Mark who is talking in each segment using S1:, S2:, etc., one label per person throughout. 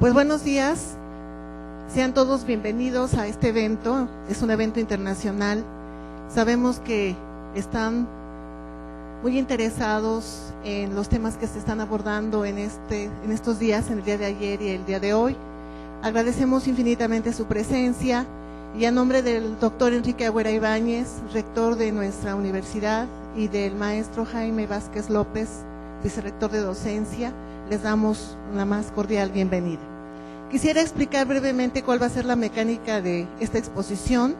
S1: Pues buenos días, sean todos bienvenidos a este evento. Es un evento internacional. Sabemos que están muy interesados en los temas que se están abordando en estos días, en el día de ayer y el día de hoy. Agradecemos infinitamente su presencia y a nombre del doctor Enrique Agüera Ibáñez, rector de nuestra universidad, y del maestro Jaime Vázquez López, vicerrector de docencia, les damos la más cordial bienvenida. Quisiera explicar brevemente cuál va a ser la mecánica de esta exposición.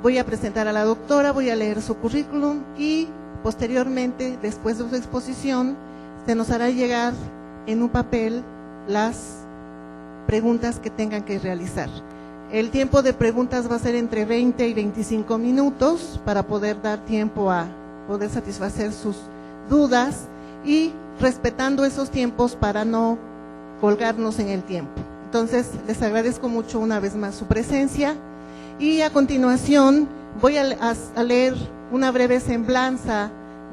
S1: Voy a presentar a la doctora, voy a leer su currículum y posteriormente, después de su exposición, se nos hará llegar en un papel las preguntas que tengan que realizar. El tiempo de preguntas va a ser entre 20 y 25 minutos para poder dar tiempo a poder satisfacer sus dudas y respetando esos tiempos para no colgarnos en el tiempo. Entonces, les agradezco mucho una vez más su presencia y a continuación voy a leer una breve semblanza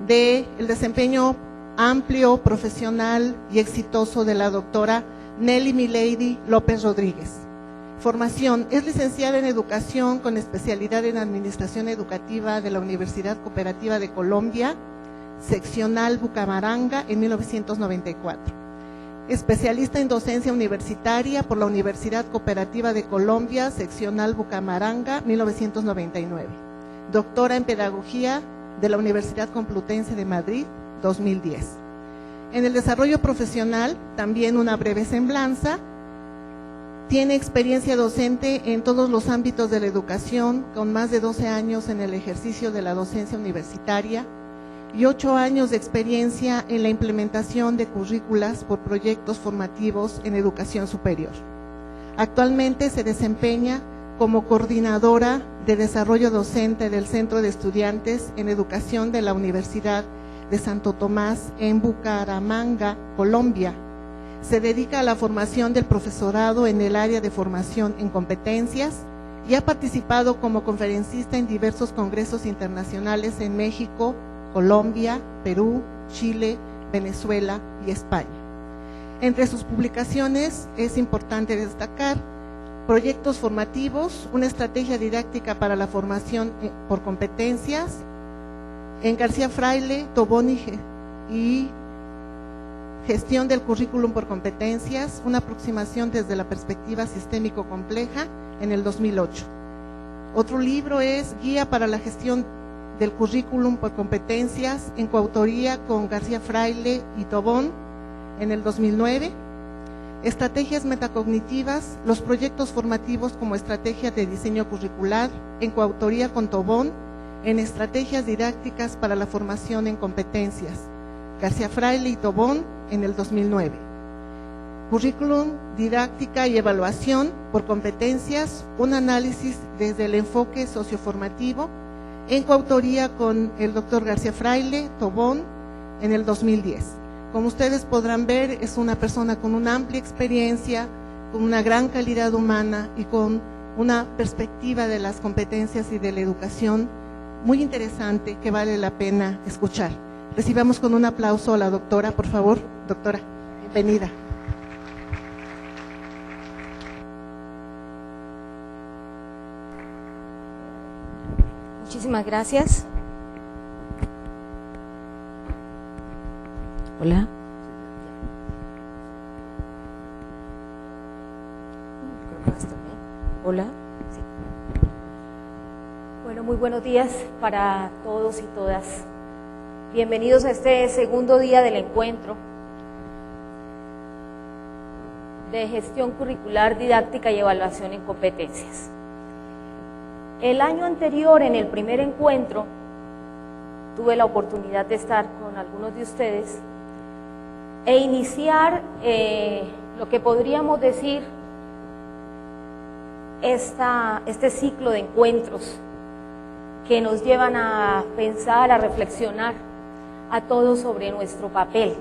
S1: del desempeño amplio, profesional y exitoso de la doctora Nelly Milady López Rodríguez. Formación: es licenciada en Educación con especialidad en Administración Educativa de la Universidad Cooperativa de Colombia, seccional Bucaramanga, en 1994. Especialista en Docencia Universitaria por la Universidad Cooperativa de Colombia, seccional Bucaramanga, 1999. Doctora en Pedagogía de la Universidad Complutense de Madrid, 2010. En el desarrollo profesional, también una breve semblanza. Tiene experiencia docente en todos los ámbitos de la educación, con más de 12 años en el ejercicio de la docencia universitaria y 8 años de experiencia en la implementación de currículas por proyectos formativos en educación superior. Actualmente se desempeña como coordinadora de desarrollo docente del Centro de Estudiantes en Educación de la Universidad de Santo Tomás en Bucaramanga, Colombia. Se dedica a la formación del profesorado en el área de formación en competencias y ha participado como conferencista en diversos congresos internacionales en México, Colombia, Perú, Chile, Venezuela y España. Entre sus publicaciones es importante destacar proyectos formativos, una estrategia didáctica para la formación por competencias, en García Fraile, Tobón y Gestión del currículum por competencias, una aproximación desde la perspectiva sistémico compleja, en el 2008. Otro libro es Guía para la gestión del currículum por competencias, en coautoría con García Fraile y Tobón, en el 2009. Estrategias metacognitivas, los proyectos formativos como estrategia de diseño curricular, en coautoría con Tobón, en Estrategias didácticas para la formación en competencias, García Fraile y Tobón, en el 2009. Currículum, didáctica y evaluación por competencias, un análisis desde el enfoque socioformativo, en coautoría con el doctor García Fraile, Tobón, en el 2010. Como ustedes podrán ver, es una persona con una amplia experiencia, con una gran calidad humana y con una perspectiva de las competencias y de la educación muy interesante que vale la pena escuchar. Recibamos con un aplauso a la doctora, por favor. Doctora, bienvenida.
S2: Muchísimas gracias. Hola. Creo que está bien. Hola. Sí. Bueno, muy buenos días para todos y todas. Bienvenidos a este segundo día del encuentro de gestión curricular, didáctica y evaluación en competencias. El año anterior, en el primer encuentro, tuve la oportunidad de estar con algunos de ustedes e iniciar lo que podríamos decir este ciclo de encuentros que nos llevan a pensar, a reflexionar a todos sobre nuestro papel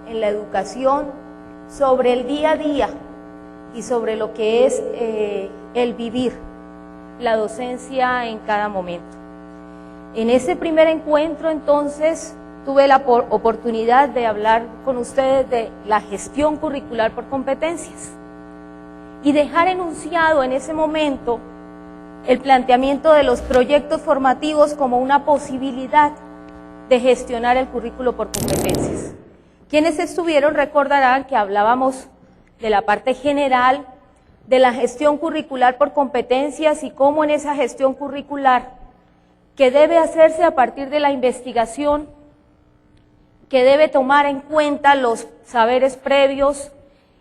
S2: en la educación, sobre el día a día y sobre lo que es el vivir la docencia en cada momento. En ese primer encuentro, entonces, tuve la oportunidad de hablar con ustedes de la gestión curricular por competencias y dejar enunciado en ese momento el planteamiento de los proyectos formativos como una posibilidad de gestionar el currículo por competencias. Quienes estuvieron recordarán que hablábamos de la parte general de la gestión curricular por competencias y cómo en esa gestión curricular, que debe hacerse a partir de la investigación, que debe tomar en cuenta los saberes previos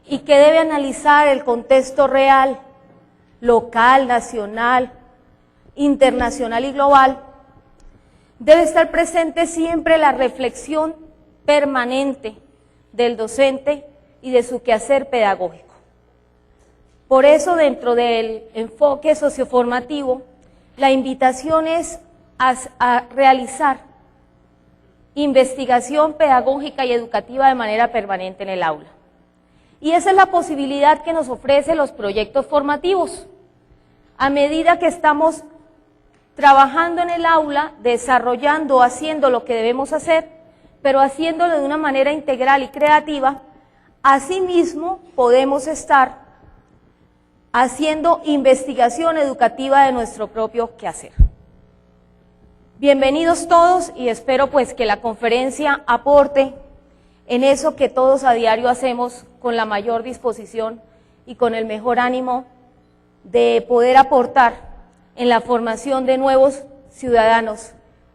S2: y que debe analizar el contexto real, local, nacional, internacional y global, debe estar presente siempre la reflexión permanente del docente y de su quehacer pedagógico. Por eso, dentro del enfoque socioformativo, la invitación es a realizar investigación pedagógica y educativa de manera permanente en el aula. Y esa es la posibilidad que nos ofrecen los proyectos formativos. A medida que estamos trabajando en el aula, desarrollando, haciendo lo que debemos hacer, pero haciéndolo de una manera integral y creativa, asimismo podemos estar haciendo investigación educativa de nuestro propio quehacer. Bienvenidos todos y espero pues que la conferencia aporte en eso que todos a diario hacemos con la mayor disposición y con el mejor ánimo de poder aportar en la formación de nuevos ciudadanos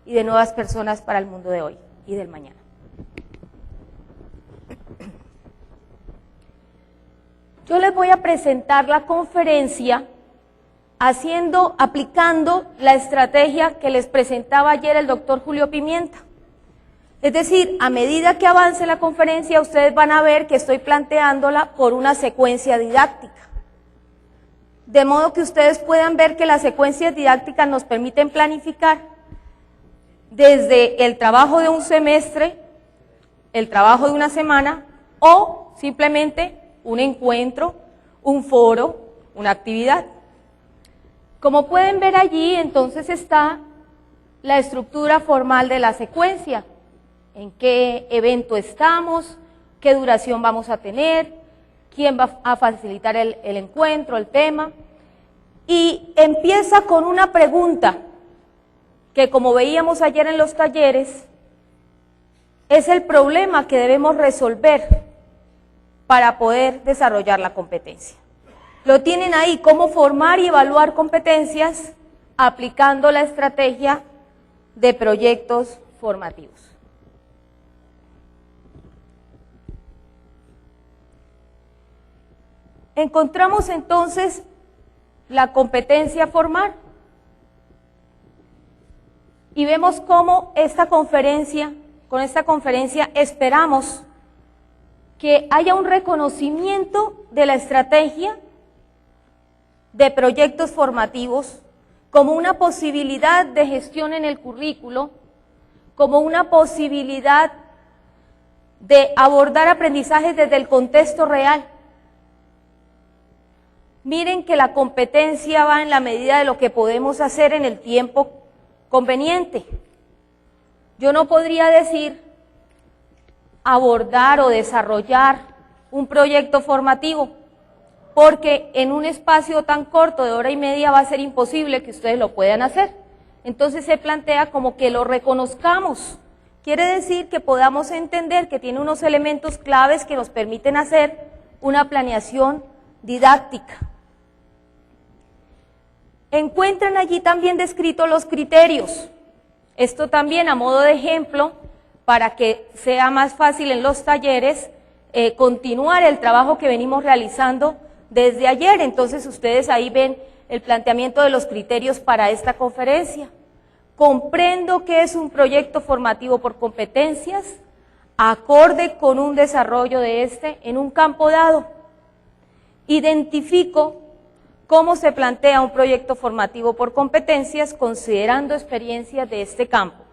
S2: y de nuevas personas para el mundo de hoy y del mañana. Yo les voy a presentar la conferencia aplicando la estrategia que les presentaba ayer el doctor Julio Pimienta. Es decir, a medida que avance la conferencia, ustedes van a ver que estoy planteándola por una secuencia didáctica. De modo que ustedes puedan ver que las secuencias didácticas nos permiten planificar desde el trabajo de un semestre, el trabajo de una semana o simplemente un encuentro, un foro, una actividad. Como pueden ver allí, entonces está la estructura formal de la secuencia, en qué evento estamos, qué duración vamos a tener, quién va a facilitar el encuentro, el tema, y empieza con una pregunta que, como veíamos ayer en los talleres, es el problema que debemos resolver para poder desarrollar la competencia. Lo tienen ahí, cómo formar y evaluar competencias aplicando la estrategia de proyectos formativos. Encontramos entonces la competencia formar y vemos cómo con esta conferencia esperamos que haya un reconocimiento de la estrategia de proyectos formativos como una posibilidad de gestión en el currículo, como una posibilidad de abordar aprendizajes desde el contexto real. Miren que la competencia va en la medida de lo que podemos hacer en el tiempo conveniente. Yo no podría decir abordar o desarrollar un proyecto formativo, porque en un espacio tan corto de hora y media va a ser imposible que ustedes lo puedan hacer. Entonces se plantea como que lo reconozcamos. Quiere decir que podamos entender que tiene unos elementos claves que nos permiten hacer una planeación didáctica. Encuentran allí también descritos los criterios. Esto también a modo de ejemplo, para que sea más fácil en los talleres continuar el trabajo que venimos realizando desde ayer. Entonces ustedes ahí ven el planteamiento de los criterios para esta conferencia. Comprendo que es un proyecto formativo por competencias, acorde con un desarrollo de en un campo dado. identifico cómo se plantea un proyecto formativo por competencias considerando experiencias de este campo.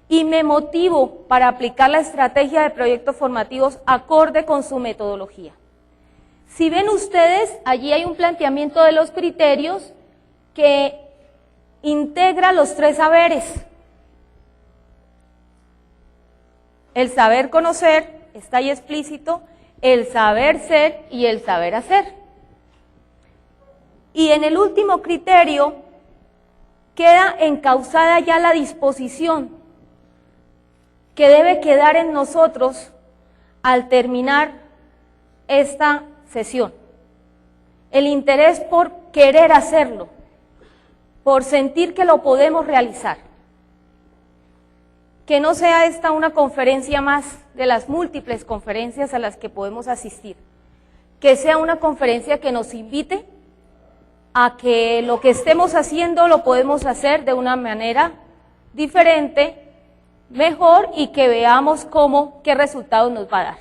S2: Y me motivo para aplicar la estrategia de proyectos formativos acorde con su metodología. Si ven ustedes, allí hay un planteamiento de los criterios que integra los 3 saberes. El saber conocer, está ahí explícito, el saber ser y el saber hacer. Y en el último criterio queda encauzada ya la disposición que debe quedar en nosotros al terminar esta sesión. El interés por querer hacerlo, por sentir que lo podemos realizar. Que no sea esta una conferencia más de las múltiples conferencias a las que podemos asistir. Que sea una conferencia que nos invite a que lo que estemos haciendo lo podemos hacer de una manera diferente, mejor, y que veamos qué resultados nos va a dar.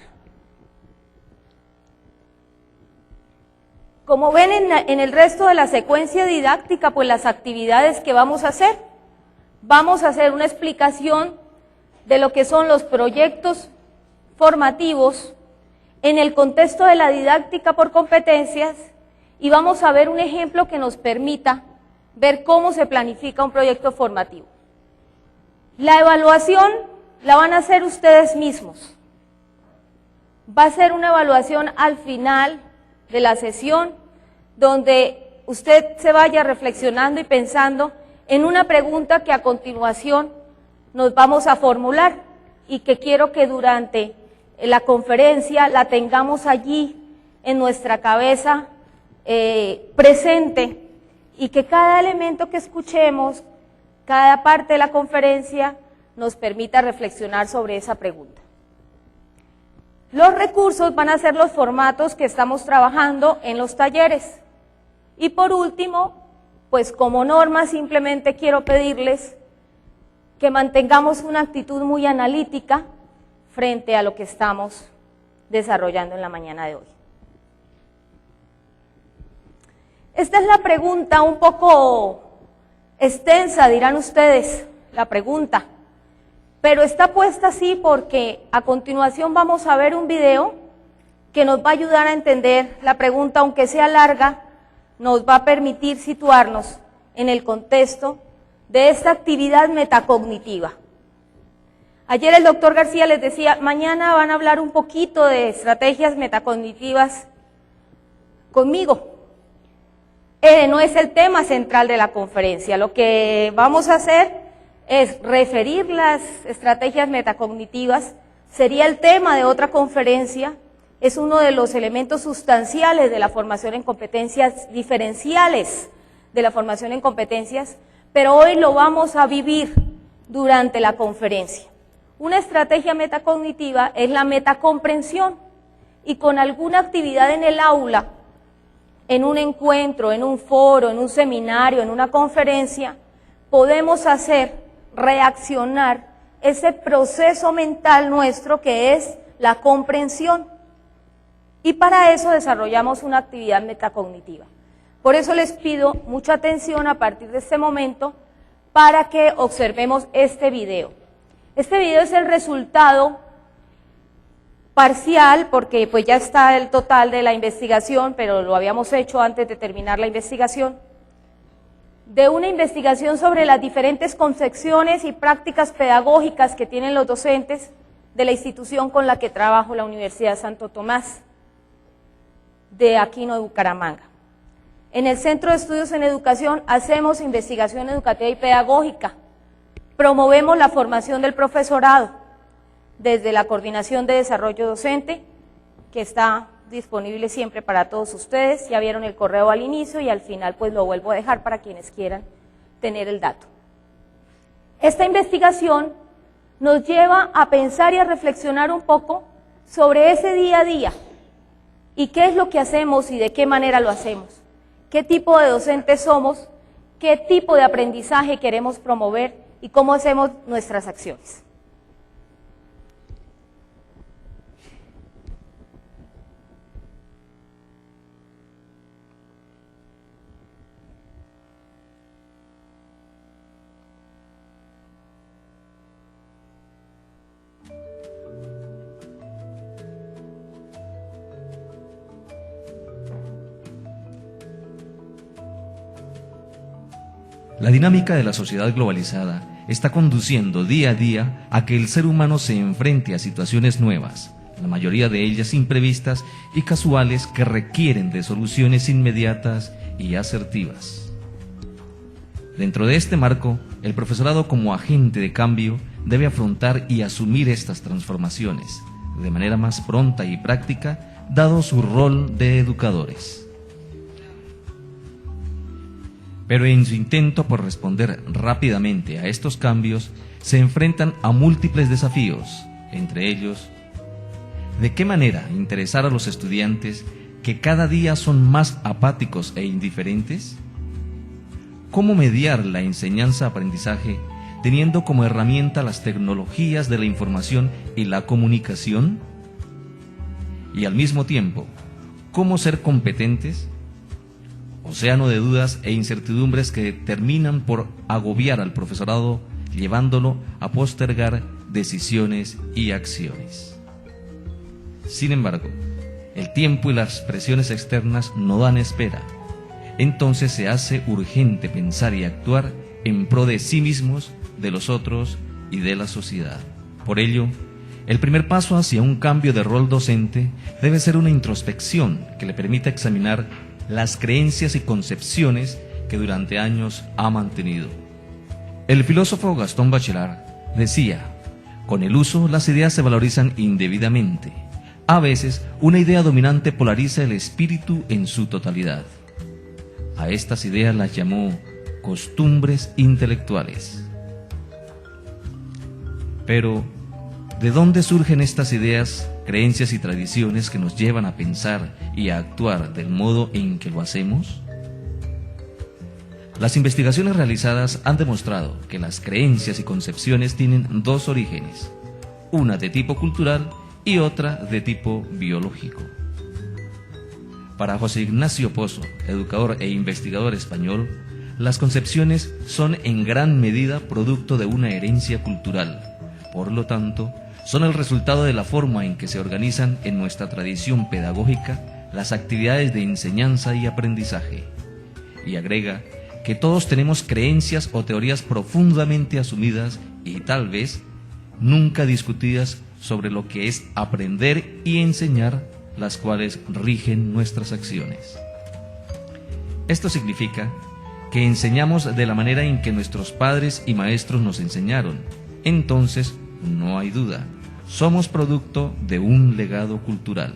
S2: Como ven en el resto de la secuencia didáctica, pues las actividades que vamos a hacer una explicación de lo que son los proyectos formativos en el contexto de la didáctica por competencias, y vamos a ver un ejemplo que nos permita ver cómo se planifica un proyecto formativo. La evaluación la van a hacer ustedes mismos. Va a ser una evaluación al final de la sesión, donde usted se vaya reflexionando y pensando en una pregunta que a continuación nos vamos a formular y que quiero que durante la conferencia la tengamos allí en nuestra cabeza presente, y que cada elemento que escuchemos, cada parte de la conferencia nos permita reflexionar sobre esa pregunta. Los recursos van a ser los formatos que estamos trabajando en los talleres. Y por último, pues como norma simplemente quiero pedirles que mantengamos una actitud muy analítica frente a lo que estamos desarrollando en la mañana de hoy. Esta es la pregunta un poco extensa, dirán ustedes, la pregunta, pero está puesta así porque a continuación vamos a ver un video que nos va a ayudar a entender la pregunta, aunque sea larga, nos va a permitir situarnos en el contexto de esta actividad metacognitiva. Ayer el doctor García les decía, mañana van a hablar un poquito de estrategias metacognitivas conmigo. No es el tema central de la conferencia. Lo que vamos a hacer es referir las estrategias metacognitivas, sería el tema de otra conferencia, es uno de los elementos sustanciales de la formación en competencias diferenciales, de la formación en competencias, pero hoy lo vamos a vivir durante la conferencia. Una estrategia metacognitiva es la metacomprensión, y con alguna actividad en el aula, en un encuentro, en un foro, en un seminario, en una conferencia, podemos hacer reaccionar ese proceso mental nuestro que es la comprensión. Y para eso desarrollamos una actividad metacognitiva. Por eso les pido mucha atención a partir de este momento para que observemos este video. Este video es el resultado parcial, porque pues ya está el total de la investigación, pero lo habíamos hecho antes de terminar la investigación, de una investigación sobre las diferentes concepciones y prácticas pedagógicas que tienen los docentes de la institución con la que trabajo, la Universidad Santo Tomás, de Aquino de Bucaramanga. En el Centro de Estudios en Educación hacemos investigación educativa y pedagógica, promovemos la formación del profesorado desde la Coordinación de Desarrollo Docente, que está disponible siempre para todos ustedes. Ya vieron el correo al inicio y al final pues lo vuelvo a dejar para quienes quieran tener el dato. Esta investigación nos lleva a pensar y a reflexionar un poco sobre ese día a día y qué es lo que hacemos y de qué manera lo hacemos, qué tipo de docentes somos, qué tipo de aprendizaje queremos promover y cómo hacemos nuestras acciones.
S3: La dinámica de la sociedad globalizada está conduciendo día a día a que el ser humano se enfrente a situaciones nuevas, la mayoría de ellas imprevistas y casuales, que requieren de soluciones inmediatas y asertivas. Dentro de este marco, el profesorado, como agente de cambio, debe afrontar y asumir estas transformaciones de manera más pronta y práctica, dado su rol de educadores. Pero en su intento por responder rápidamente a estos cambios, se enfrentan a múltiples desafíos, entre ellos: ¿de qué manera interesar a los estudiantes que cada día son más apáticos e indiferentes? ¿Cómo mediar la enseñanza-aprendizaje teniendo como herramienta las tecnologías de la información y la comunicación? Y al mismo tiempo, ¿cómo ser competentes? Océano de dudas e incertidumbres que terminan por agobiar al profesorado, llevándolo a postergar decisiones y acciones. Sin embargo, el tiempo y las presiones externas no dan espera. Entonces se hace urgente pensar y actuar en pro de sí mismos, de los otros y de la sociedad. Por ello, el primer paso hacia un cambio de rol docente debe ser una introspección que le permita examinar las creencias y concepciones que durante años ha mantenido. El filósofo Gastón Bachelard decía: con el uso las ideas se valorizan indebidamente. A veces una idea dominante polariza el espíritu en su totalidad. A estas ideas las llamó costumbres intelectuales. Pero, ¿de dónde surgen estas ideas, creencias y tradiciones que nos llevan a pensar y a actuar del modo en que lo hacemos? Las investigaciones realizadas han demostrado que las creencias y concepciones tienen dos orígenes, una de tipo cultural y otra de tipo biológico. Para José Ignacio Pozo, educador e investigador español, las concepciones son en gran medida producto de una herencia cultural. Por lo tanto, son el resultado de la forma en que se organizan en nuestra tradición pedagógica las actividades de enseñanza y aprendizaje. Y agrega que todos tenemos creencias o teorías profundamente asumidas y tal vez nunca discutidas sobre lo que es aprender y enseñar, las cuales rigen nuestras acciones. Esto significa que enseñamos de la manera en que nuestros padres y maestros nos enseñaron. Entonces, no hay duda, somos producto de un legado cultural.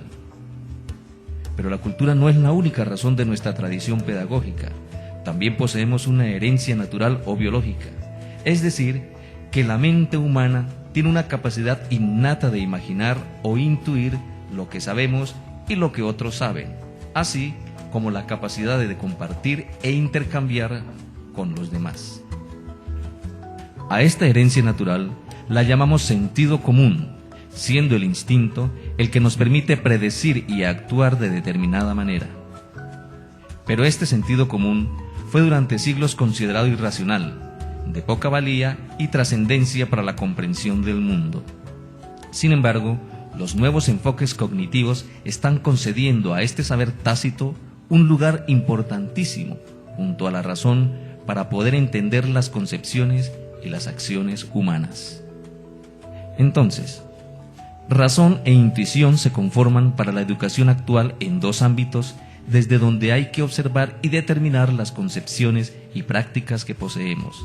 S3: Pero la cultura no es la única razón de nuestra tradición pedagógica. También poseemos una herencia natural o biológica, es decir, que la mente humana tiene una capacidad innata de imaginar o intuir lo que sabemos y lo que otros saben, así como la capacidad de compartir e intercambiar con los demás. A esta herencia natural la llamamos sentido común, siendo el instinto el que nos permite predecir y actuar de determinada manera. Pero este sentido común fue durante siglos considerado irracional, de poca valía y trascendencia para la comprensión del mundo. Sin embargo, los nuevos enfoques cognitivos están concediendo a este saber tácito un lugar importantísimo, junto a la razón, para poder entender las concepciones y las acciones humanas. Entonces, razón e intuición se conforman para la educación actual en dos ámbitos desde donde hay que observar y determinar las concepciones y prácticas que poseemos.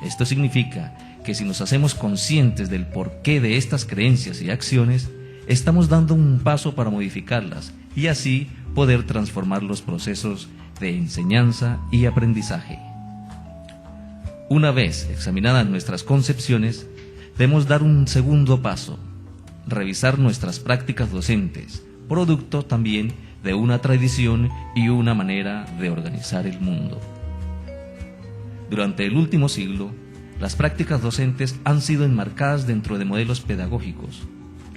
S3: Esto significa que si nos hacemos conscientes del porqué de estas creencias y acciones, estamos dando un paso para modificarlas y así poder transformar los procesos de enseñanza y aprendizaje. Una vez examinadas nuestras concepciones, debemos dar un segundo paso, revisar nuestras prácticas docentes, producto también de una tradición y una manera de organizar el mundo. Durante el último siglo, las prácticas docentes han sido enmarcadas dentro de modelos pedagógicos,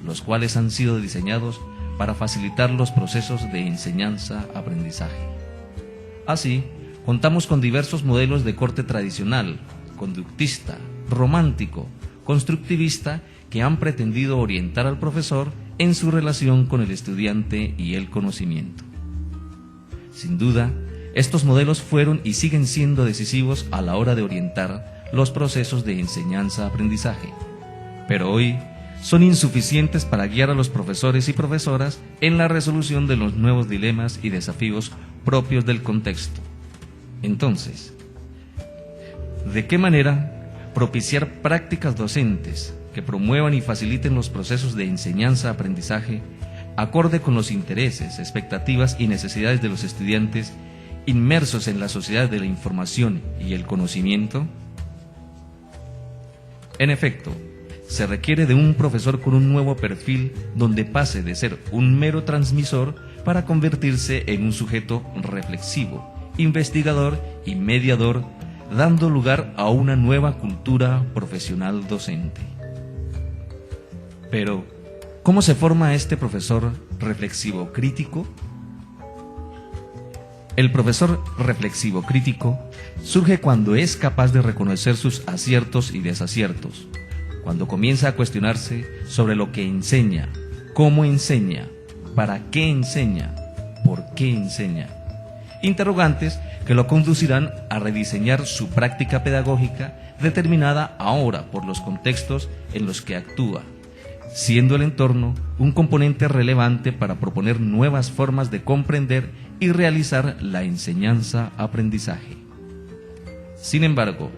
S3: los cuales han sido diseñados para facilitar los procesos de enseñanza-aprendizaje. Así, contamos con diversos modelos de corte tradicional, conductista, romántico, constructivista, que han pretendido orientar al profesor en su relación con el estudiante y el conocimiento. Sin duda, estos modelos fueron y siguen siendo decisivos a la hora de orientar los procesos de enseñanza-aprendizaje, pero hoy son insuficientes para guiar a los profesores y profesoras en la resolución de los nuevos dilemas y desafíos propios del contexto. Entonces, ¿de qué manera propiciar prácticas docentes que promuevan y faciliten los procesos de enseñanza-aprendizaje acorde con los intereses, expectativas y necesidades de los estudiantes inmersos en la sociedad de la información y el conocimiento? En efecto, se requiere de un profesor con un nuevo perfil donde pase de ser un mero transmisor para convertirse en un sujeto reflexivo, investigador y mediador, dando lugar a una nueva cultura profesional docente. Pero, ¿cómo se forma este profesor reflexivo crítico? El profesor reflexivo crítico surge cuando es capaz de reconocer sus aciertos y desaciertos, cuando comienza a cuestionarse sobre lo que enseña, cómo enseña, para qué enseña, por qué enseña. Interrogantes que lo conducirán a rediseñar su práctica pedagógica determinada ahora por los contextos en los que actúa, siendo el entorno un componente relevante para proponer nuevas formas de comprender y realizar la enseñanza-aprendizaje. Sin embargo,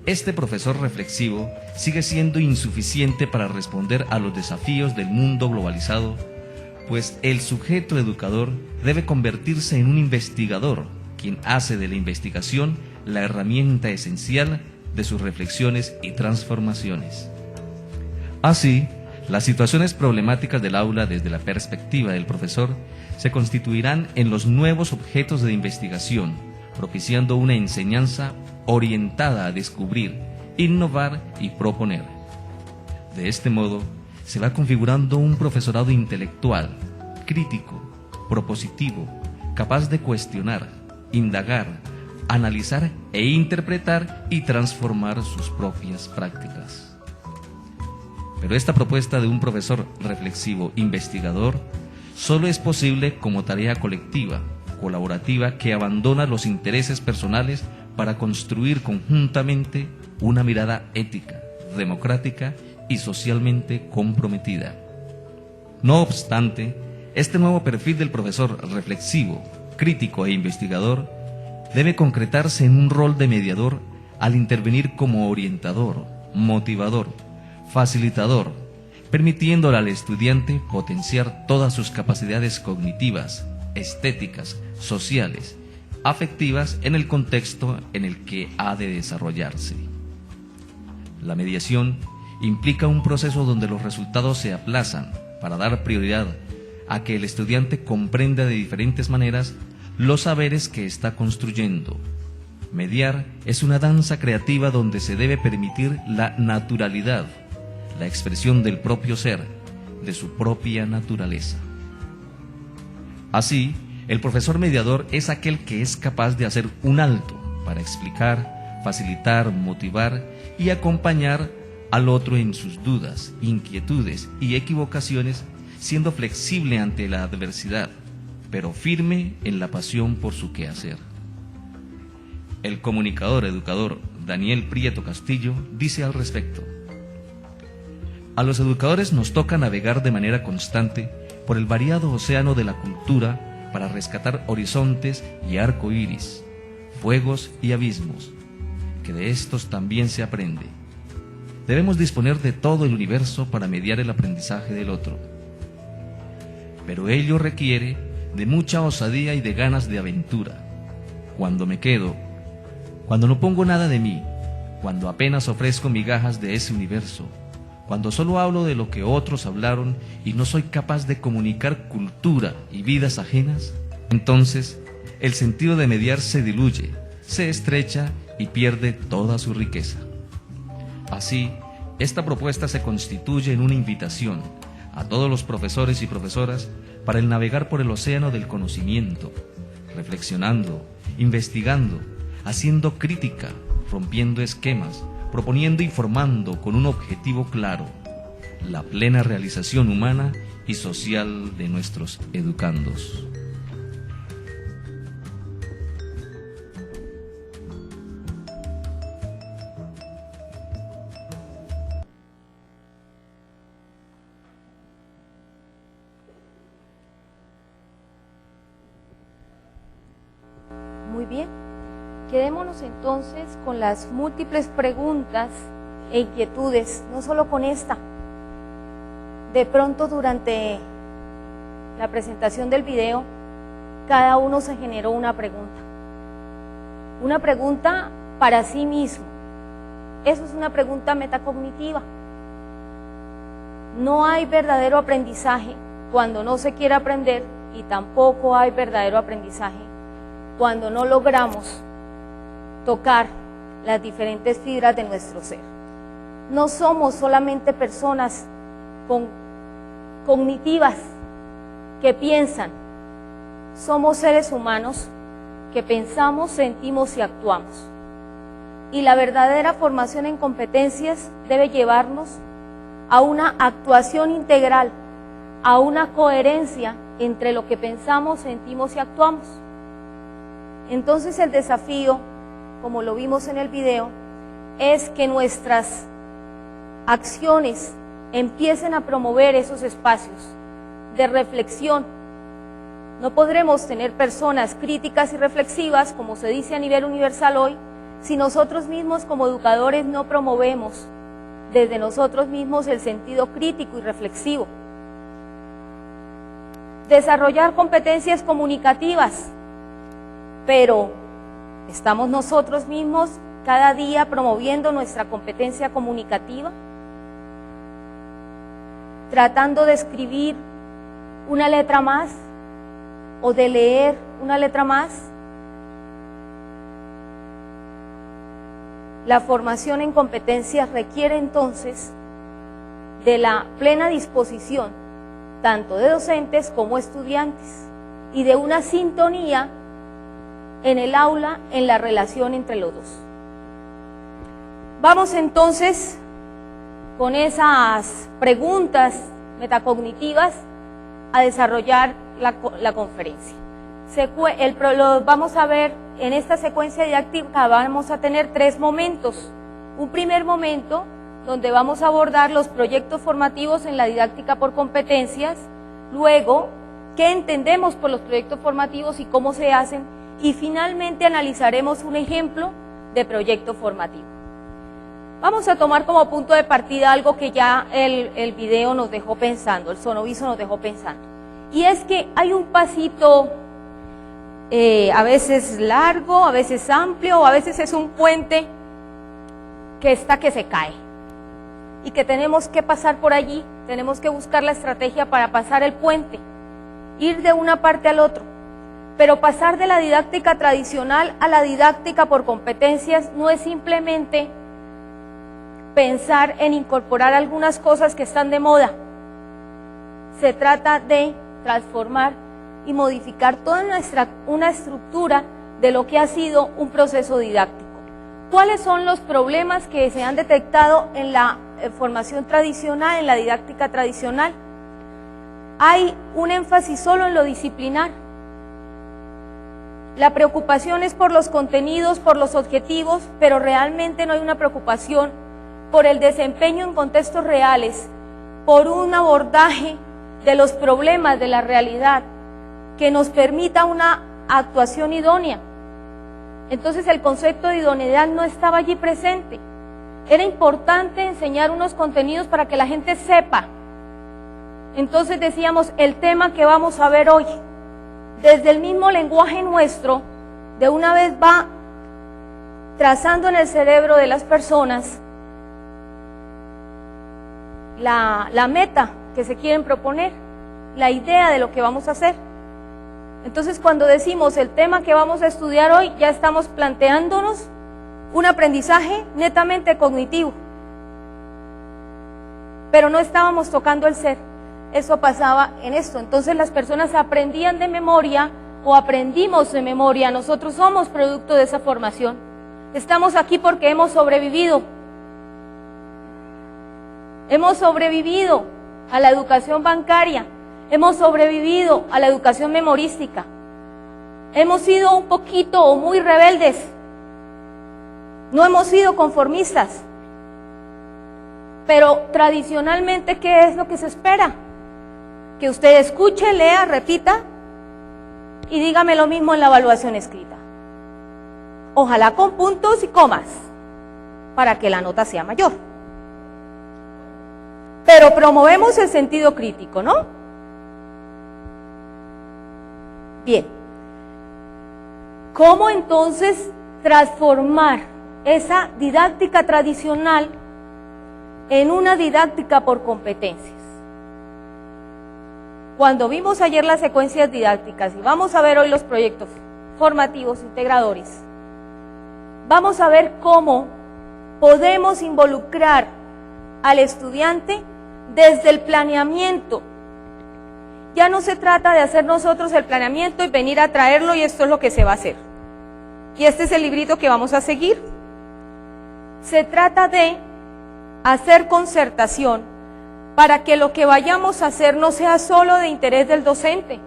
S3: este profesor reflexivo sigue siendo insuficiente para responder a los desafíos del mundo globalizado, pues el sujeto educador debe convertirse en un investigador, quien hace de la investigación la herramienta esencial de sus reflexiones y transformaciones. Así, las situaciones problemáticas del aula desde la perspectiva del profesor se constituirán en los nuevos objetos de investigación, propiciando una enseñanza orientada a descubrir, innovar y proponer. De este modo, se va configurando un profesorado intelectual, crítico, propositivo, capaz de cuestionar, indagar, analizar e interpretar y transformar sus propias prácticas. Pero esta propuesta de un profesor reflexivo investigador solo es posible como tarea colectiva, colaborativa, que abandona los intereses personales para construir conjuntamente una mirada ética, democrática y socialmente comprometida. No obstante, este nuevo perfil del profesor reflexivo, crítico e investigador debe concretarse en un rol de mediador al intervenir como orientador, motivador, facilitador, permitiéndole al estudiante potenciar todas sus capacidades cognitivas, estéticas, sociales, afectivas en el contexto en el que ha de desarrollarse. La mediación implica un proceso donde los resultados se aplazan para dar prioridad a que el estudiante comprenda de diferentes maneras los saberes que está construyendo. Mediar es una danza creativa donde se debe permitir la naturalidad, la expresión del propio ser, de su propia naturaleza. Así, el profesor mediador es aquel que es capaz de hacer un alto para explicar, facilitar, motivar y acompañar al otro en sus dudas, inquietudes y equivocaciones, siendo flexible ante la adversidad, pero firme en la pasión por su quehacer. El comunicador educador Daniel Prieto Castillo dice al respecto: a los educadores nos toca navegar de manera constante por el variado océano de la cultura para rescatar horizontes y arco iris, fuegos y abismos, que de estos también se aprende. Debemos disponer de todo el universo para mediar el aprendizaje del otro. Pero ello requiere de mucha osadía y de ganas de aventura. Cuando me quedo, cuando no pongo nada de mí, cuando apenas ofrezco migajas de ese universo, cuando solo hablo de lo que otros hablaron y no soy capaz de comunicar cultura y vidas ajenas, entonces el sentido de mediar se diluye, se estrecha y pierde toda su riqueza. Así, esta propuesta se constituye en una invitación a todos los profesores y profesoras para el navegar por el océano del conocimiento, reflexionando, investigando, haciendo crítica, rompiendo esquemas, proponiendo y formando con un objetivo claro: la plena realización humana y social de nuestros educandos.
S2: bien. Quedémonos entonces con las múltiples preguntas e inquietudes, no solo con esta. De pronto durante la presentación del video, cada uno se generó una pregunta para sí mismo. Eso es una pregunta metacognitiva. No hay verdadero aprendizaje cuando no se quiere aprender, y tampoco hay verdadero aprendizaje cuando no logramos tocar las diferentes fibras de nuestro ser. No somos solamente personas cognitivas que piensan, somos seres humanos que pensamos, sentimos y actuamos. Y la verdadera formación en competencias debe llevarnos a una actuación integral, a una coherencia entre lo que pensamos, sentimos y actuamos. Entonces el desafío, como lo vimos en el video, es que nuestras acciones empiecen a promover esos espacios de reflexión. No podremos tener personas críticas y reflexivas, como se dice a nivel universal hoy, si nosotros mismos como educadores no promovemos desde nosotros mismos el sentido crítico y reflexivo. Desarrollar competencias comunicativas, pero ¿estamos nosotros mismos cada día promoviendo nuestra competencia comunicativa? Tratando de escribir una letra más o de leer una letra más. La formación en competencias requiere entonces de la plena disposición tanto de docentes como estudiantes y de una sintonía en el aula, en la relación entre los dos. Vamos entonces con esas preguntas metacognitivas a desarrollar la conferencia. Vamos a ver en esta secuencia didáctica, vamos a tener 3 momentos. Un primer momento donde vamos a abordar los proyectos formativos en la didáctica por competencias, luego qué entendemos por los proyectos formativos y cómo se hacen, y finalmente analizaremos un ejemplo de proyecto formativo. Vamos a tomar como punto de partida algo que ya el video nos dejó pensando, el sonoviso nos dejó pensando, y es que hay un pasito a veces largo, a veces amplio, o a veces es un puente que se cae y que tenemos que pasar por allí, tenemos que buscar la estrategia para pasar el puente, ir de una parte al otro. Pero pasar de la didáctica tradicional a la didáctica por competencias no es simplemente pensar en incorporar algunas cosas que están de moda. Se trata de transformar y modificar toda una estructura de lo que ha sido un proceso didáctico. ¿Cuáles son los problemas que se han detectado en la formación tradicional, en la didáctica tradicional? Hay un énfasis solo en lo disciplinar. La preocupación es por los contenidos, por los objetivos, pero realmente no hay una preocupación por el desempeño en contextos reales, por un abordaje de los problemas de la realidad que nos permita una actuación idónea. Entonces el concepto de idoneidad no estaba allí presente. Era importante enseñar unos contenidos para que la gente sepa. Entonces decíamos, el tema que vamos a ver hoy, desde el mismo lenguaje nuestro, de una vez va trazando en el cerebro de las personas la meta que se quieren proponer, la idea de lo que vamos a hacer. Entonces cuando decimos el tema que vamos a estudiar hoy, ya estamos planteándonos un aprendizaje netamente cognitivo, pero no estábamos tocando el ser. Eso pasaba en esto. Entonces las personas aprendían de memoria o aprendimos de memoria. Nosotros somos producto de esa formación. Estamos aquí porque hemos sobrevivido. Hemos sobrevivido a la educación bancaria. Hemos sobrevivido a la educación memorística. Hemos sido un poquito o muy rebeldes. No hemos sido conformistas. Pero tradicionalmente, ¿qué es lo que se espera? Que usted escuche, lea, repita y dígame lo mismo en la evaluación escrita. ojalá con puntos y comas, para que la nota sea mayor. Pero promovemos el sentido crítico, ¿no? Bien. ¿Cómo entonces transformar esa didáctica tradicional en una didáctica por competencias? Cuando vimos ayer las secuencias didácticas y vamos a ver hoy los proyectos formativos integradores, vamos a ver cómo podemos involucrar al estudiante desde el planeamiento. Ya no se trata de hacer nosotros el planeamiento y venir a traerlo y esto es lo que se va a hacer. Y este es el librito que vamos a seguir. Se trata de hacer concertación para que lo que vayamos a hacer no sea solo de interés del docente,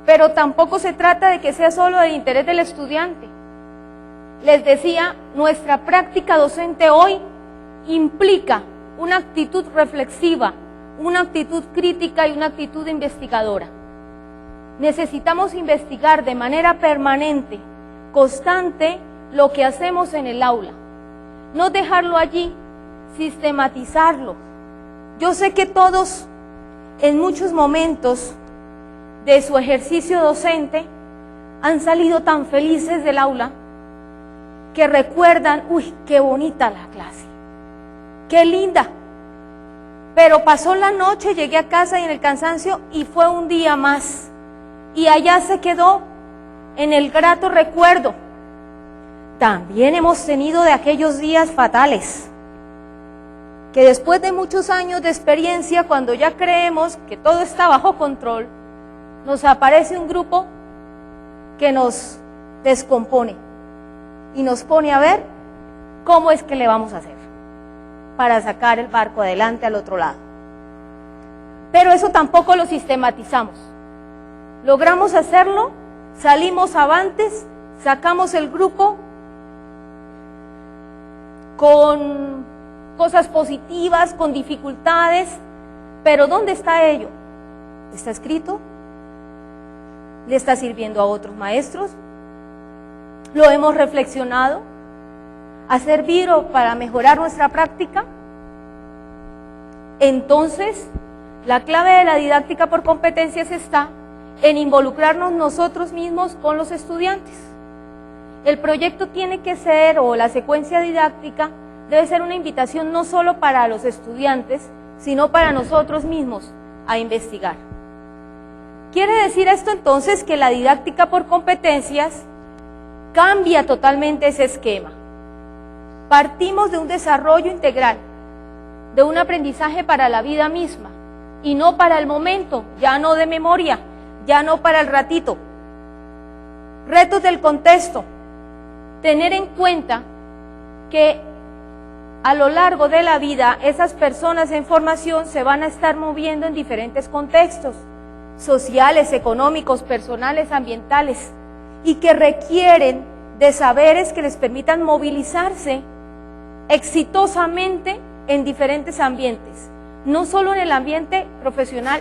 S2: pero tampoco se trata de que sea solo del interés del estudiante. Les decía, nuestra práctica docente hoy implica una actitud reflexiva, una actitud crítica y una actitud investigadora. Necesitamos investigar de manera permanente, constante, lo que hacemos en el aula. No dejarlo allí, sistematizarlo. Yo sé que todos, en muchos momentos de su ejercicio docente, han salido tan felices del aula que recuerdan, uy, qué bonita la clase, qué linda. Pero pasó la noche, llegué a casa y en el cansancio y fue un día más. Y allá se quedó en el grato recuerdo. También hemos tenido de aquellos días fatales, que después de muchos años de experiencia, cuando ya creemos que todo está bajo control, nos aparece un grupo que nos descompone y nos pone a ver cómo es que le vamos a hacer para sacar el barco adelante al otro lado. Pero eso tampoco lo sistematizamos. Logramos hacerlo, salimos avantes, sacamos el grupo con cosas positivas, con dificultades, pero ¿dónde está ello? ¿Está escrito? ¿Le está sirviendo a otros maestros? ¿Lo hemos reflexionado? ¿Ha servido para mejorar nuestra práctica? Entonces, la clave de la didáctica por competencias está en involucrarnos nosotros mismos con los estudiantes. El proyecto tiene que ser, o la secuencia didáctica, debe ser una invitación no solo para los estudiantes, sino para nosotros mismos a investigar. Quiere decir esto entonces que la didáctica por competencias cambia totalmente ese esquema. Partimos de un desarrollo integral, de un aprendizaje para la vida misma, y no para el momento, ya no de memoria, ya no para el ratito. Retos del contexto. Tener en cuenta que a lo largo de la vida esas personas en formación se van a estar moviendo en diferentes contextos, sociales, económicos, personales, ambientales, y que requieren de saberes que les permitan movilizarse exitosamente en diferentes ambientes, no solo en el ambiente profesional.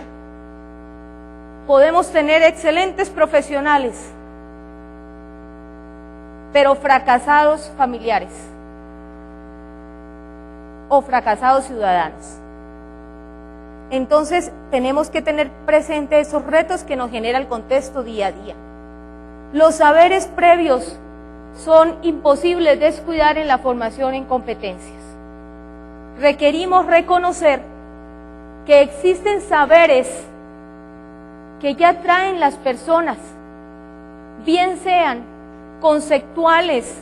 S2: Podemos tener excelentes profesionales, pero fracasados familiares o fracasados ciudadanos. Entonces tenemos que tener presente esos retos que nos genera el contexto día a día. Los saberes previos son imposibles de descuidar en la formación en competencias. Requerimos reconocer que existen saberes que ya traen las personas, bien sean conceptuales,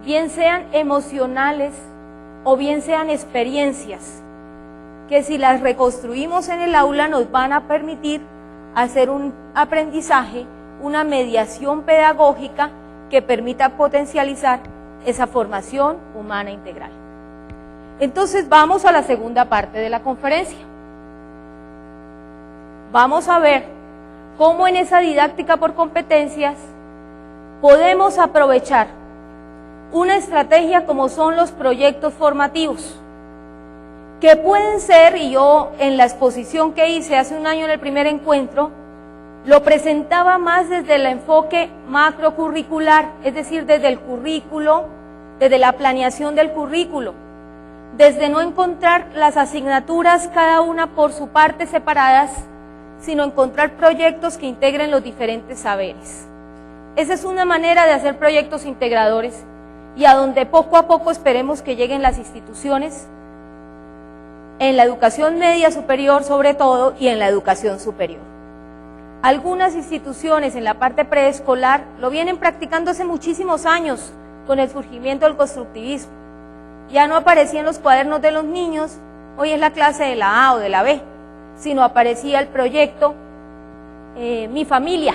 S2: bien sean emocionales o bien sean experiencias, que si las reconstruimos en el aula nos van a permitir hacer un aprendizaje, una mediación pedagógica que permita potencializar esa formación humana integral. Entonces vamos a la segunda parte de la conferencia. Vamos a ver cómo en esa didáctica por competencias podemos aprovechar una estrategia como son los proyectos formativos, que pueden ser, y yo en la exposición que hice hace un año en el primer encuentro, lo presentaba más desde el enfoque macrocurricular, es decir, desde el currículo, desde la planeación del currículo, desde no encontrar las asignaturas cada una por su parte separadas, sino encontrar proyectos que integren los diferentes saberes. Esa es una manera de hacer proyectos integradores y a donde poco a poco esperemos que lleguen las instituciones, en la educación media superior sobre todo y en la educación superior. Algunas instituciones en la parte preescolar lo vienen practicando hace muchísimos años con el surgimiento del constructivismo. Ya no aparecía en los cuadernos de los niños, hoy es la clase de la A o de la B, sino aparecía el proyecto Mi Familia.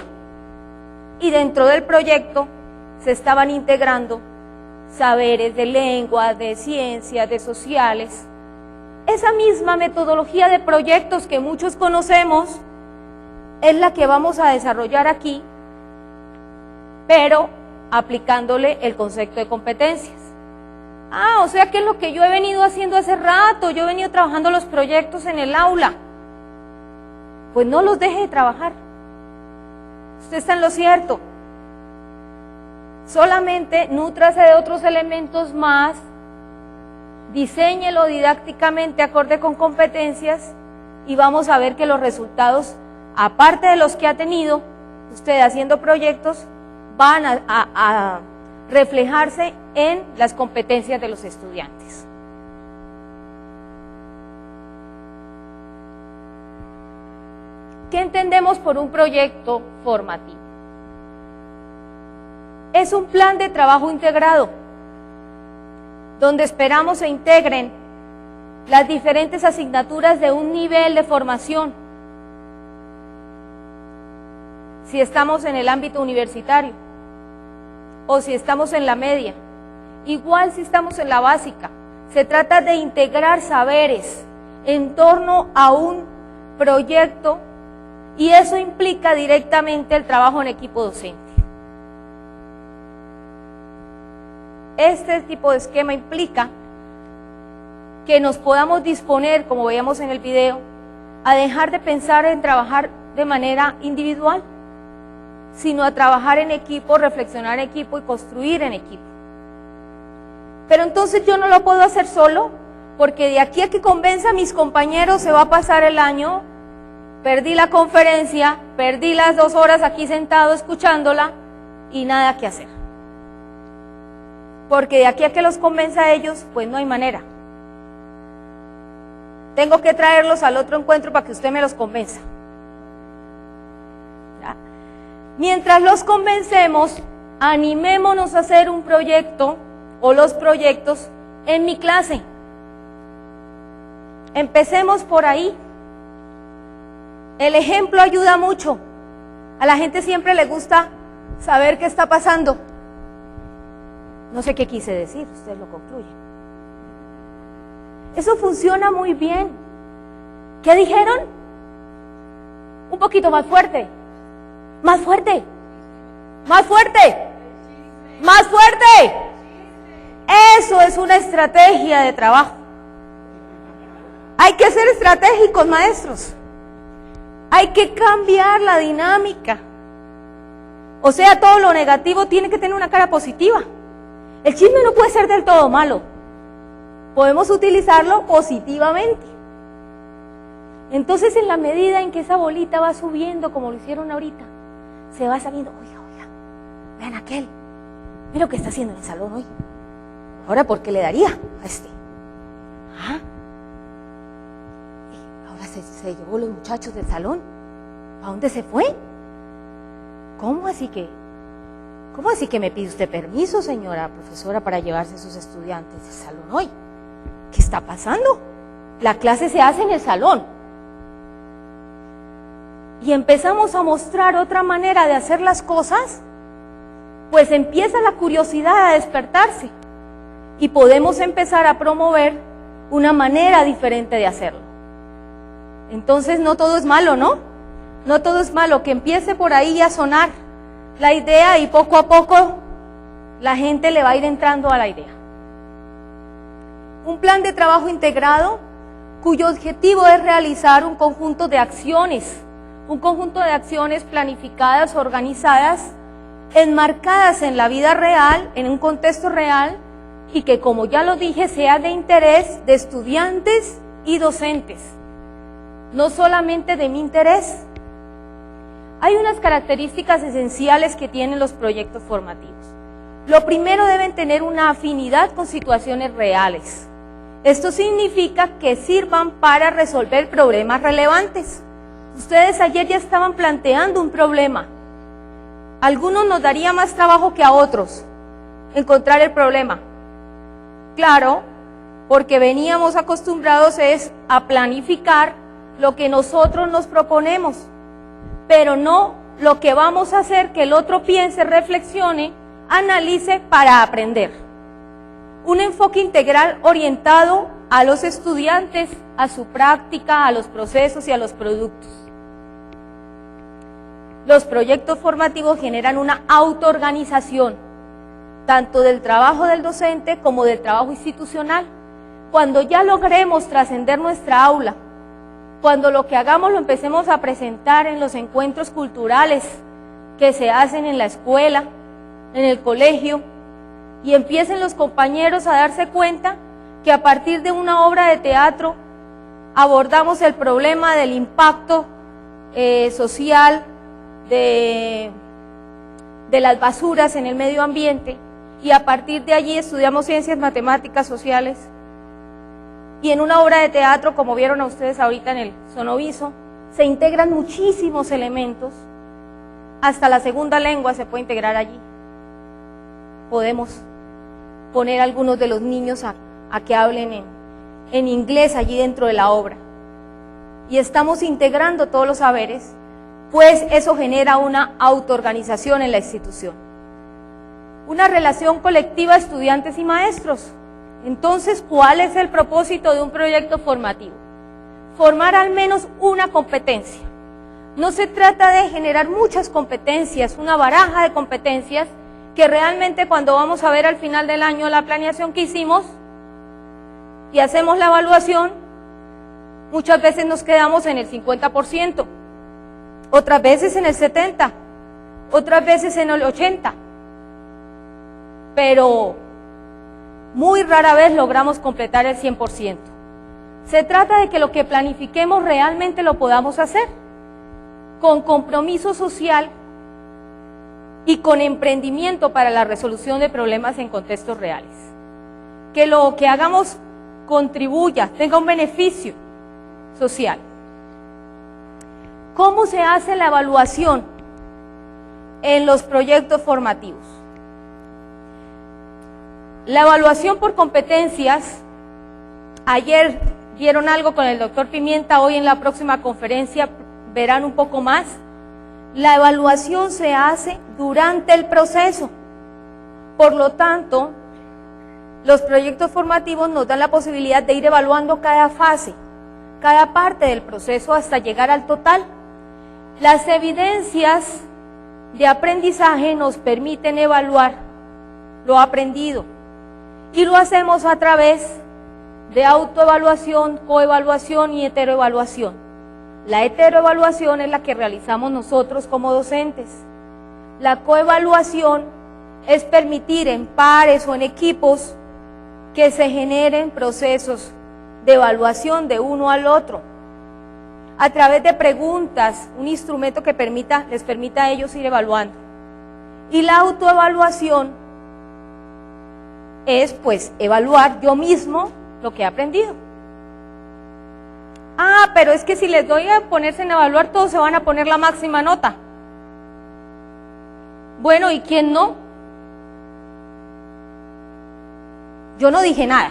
S2: Y dentro del proyecto se estaban integrando saberes de lengua, de ciencias, de sociales. Esa misma metodología de proyectos que muchos conocemos es la que vamos a desarrollar aquí, pero aplicándole el concepto de competencias. O sea que es lo que yo he venido haciendo hace rato, yo he venido trabajando los proyectos en el aula. Pues no los deje de trabajar. Usted está en lo cierto. Solamente nútrase de otros elementos más, diséñelo didácticamente acorde con competencias y vamos a ver que los resultados, aparte de los que ha tenido usted haciendo proyectos, van a reflejarse en las competencias de los estudiantes. ¿Qué entendemos por un proyecto formativo? Es un plan de trabajo integrado, donde esperamos se integren las diferentes asignaturas de un nivel de formación. Si estamos en el ámbito universitario, o si estamos en la media, igual si estamos en la básica, se trata de integrar saberes en torno a un proyecto y eso implica directamente el trabajo en equipo docente. Este tipo de esquema implica que nos podamos disponer, como veíamos en el video, a dejar de pensar en trabajar de manera individual, sino a trabajar en equipo, reflexionar en equipo y construir en equipo. Pero entonces yo no lo puedo hacer solo, porque de aquí a que convenza a mis compañeros se va a pasar el año, perdí la conferencia, perdí las 2 horas aquí sentado escuchándola y nada que hacer. Porque de aquí a que los convenza a ellos, pues no hay manera. Tengo que traerlos al otro encuentro para que usted me los convenza. ¿Ya? Mientras los convencemos, animémonos a hacer un proyecto o los proyectos en mi clase. Empecemos por ahí. El ejemplo ayuda mucho. A la gente siempre le gusta saber qué está pasando. No sé qué quise decir, ustedes lo concluyen. Eso funciona muy bien. ¿Qué dijeron? Un poquito más fuerte. Más fuerte. Más fuerte. Más fuerte. Eso es una estrategia de trabajo. Hay que ser estratégicos, maestros. Hay que cambiar la dinámica. O sea, todo lo negativo tiene que tener una cara positiva. El chisme no puede ser del todo malo. Podemos utilizarlo positivamente. Entonces, en la medida en que esa bolita va subiendo, como lo hicieron ahorita, se va sabiendo, oiga, vean aquel, mira lo que está haciendo en el salón hoy. Ahora, ¿por qué le daría a este? Ahora se llevó los muchachos del salón. ¿A dónde se fue? ¿Cómo así que me pide usted permiso, señora profesora, para llevarse a sus estudiantes del salón hoy? ¿Qué está pasando? La clase se hace en el salón. Y empezamos a mostrar otra manera de hacer las cosas, pues empieza la curiosidad a despertarse y podemos empezar a promover una manera diferente de hacerlo. Entonces no todo es malo, ¿no? No todo es malo, que empiece por ahí a sonar la idea y poco a poco la gente le va a ir entrando a la idea. Un plan de trabajo integrado cuyo objetivo es realizar un conjunto de acciones un conjunto de acciones planificadas, organizadas, enmarcadas en la vida real, en un contexto real, y que, como ya lo dije, sea de interés de estudiantes y docentes, no solamente de mi interés. Hay unas características esenciales que tienen los proyectos formativos. Lo primero, deben tener una afinidad con situaciones reales. Esto significa que sirvan para resolver problemas relevantes. Ustedes ayer ya estaban planteando un problema. A algunos nos daría más trabajo que a otros encontrar el problema. Claro, porque veníamos acostumbrados a planificar lo que nosotros nos proponemos, pero no lo que vamos a hacer que el otro piense, reflexione, analice para aprender. Un enfoque integral orientado a los estudiantes, a su práctica, a los procesos y a los productos. Los proyectos formativos generan una autoorganización, tanto del trabajo del docente como del trabajo institucional. Cuando ya logremos trascender nuestra aula, cuando lo que hagamos lo empecemos a presentar en los encuentros culturales que se hacen en la escuela, en el colegio, y empiecen los compañeros a darse cuenta que a partir de una obra de teatro abordamos el problema del impacto social de las basuras en el medio ambiente, y a partir de allí estudiamos ciencias, matemáticas, sociales, y en una obra de teatro, como vieron a ustedes ahorita en el sonoviso, se integran muchísimos elementos, hasta la segunda lengua se puede integrar allí. Podemos poner a algunos de los niños a que hablen en inglés allí dentro de la obra, y estamos integrando todos los saberes, pues eso genera una autoorganización en la institución. Una relación colectiva estudiantes y maestros. Entonces, ¿cuál es el propósito de un proyecto formativo? Formar al menos una competencia. No se trata de generar muchas competencias, una baraja de competencias que realmente, cuando vamos a ver al final del año la planeación que hicimos y hacemos la evaluación, muchas veces nos quedamos en el 50%, otras veces en el 70%, otras veces en el 80%, pero muy rara vez logramos completar el 100%. Se trata de que lo que planifiquemos realmente lo podamos hacer, con compromiso social y con emprendimiento para la resolución de problemas en contextos reales. Que lo que hagamos contribuya, tenga un beneficio social. ¿Cómo se hace la evaluación en los proyectos formativos? La evaluación por competencias, ayer vieron algo con el doctor Pimienta, hoy en la próxima conferencia verán un poco más. La evaluación se hace durante el proceso. Por lo tanto, los proyectos formativos nos dan la posibilidad de ir evaluando cada fase, cada parte del proceso hasta llegar al total. Las evidencias de aprendizaje nos permiten evaluar lo aprendido, y lo hacemos a través de autoevaluación, coevaluación y heteroevaluación. La heteroevaluación es la que realizamos nosotros como docentes. La coevaluación es permitir en pares o en equipos que se generen procesos de evaluación de uno al otro, a través de preguntas, un instrumento que les permita a ellos ir evaluando. Y la autoevaluación es, pues, evaluar yo mismo lo que he aprendido. Ah, pero es que si les doy a ponerse en evaluar, todos se van a poner la máxima nota. Bueno, ¿y quién no? Yo no dije nada.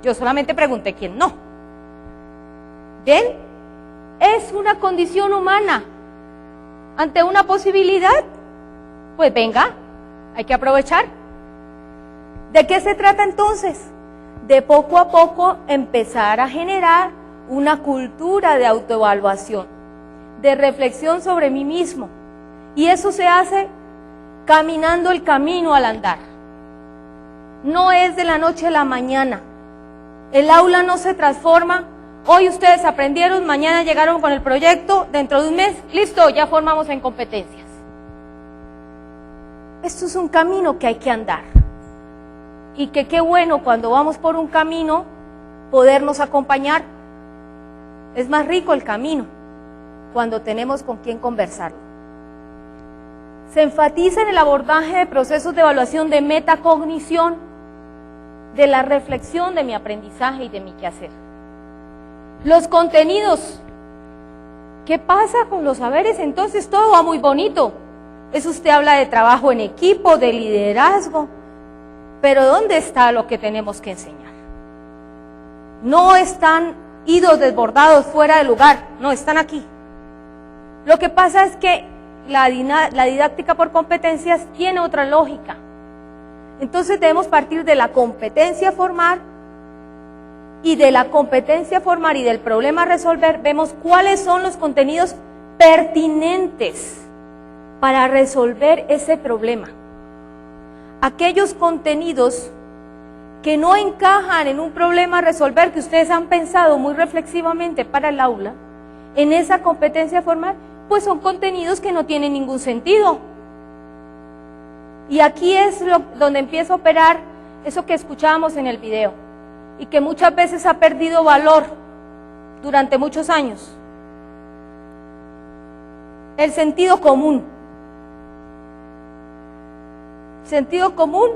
S2: Yo solamente pregunté quién no. ¿Ven? Es una condición humana. Ante una posibilidad, pues venga, hay que aprovechar. ¿De qué se trata entonces? De poco a poco empezar a generar una cultura de autoevaluación, de reflexión sobre mí mismo. Y eso se hace caminando el camino al andar. No es de la noche a la mañana. El aula no se transforma Hoy ustedes aprendieron, mañana llegaron con el proyecto, dentro de un mes, listo, ya formamos en competencias. Esto es un camino que hay que andar. Y que qué bueno cuando vamos por un camino podernos acompañar. Es más rico el camino cuando tenemos con quién conversarlo. Se enfatiza en el abordaje de procesos de evaluación de metacognición, de la reflexión de mi aprendizaje y de mi quehacer. Los contenidos. ¿Qué pasa con los saberes? Entonces todo va muy bonito. Eso usted habla de trabajo en equipo, de liderazgo, pero ¿dónde está lo que tenemos que enseñar? No están idos desbordados fuera de lugar, no, están aquí. Lo que pasa es que la didáctica por competencias tiene otra lógica. Entonces debemos partir de la competencia a formar, y de la competencia a formar y del problema a resolver, vemos cuáles son los contenidos pertinentes para resolver ese problema. Aquellos contenidos que no encajan en un problema a resolver que ustedes han pensado muy reflexivamente para el aula, en esa competencia a formar, pues son contenidos que no tienen ningún sentido. Y aquí es donde empieza a operar eso que escuchábamos en el video y que muchas veces ha perdido valor durante muchos años. El sentido común. Sentido común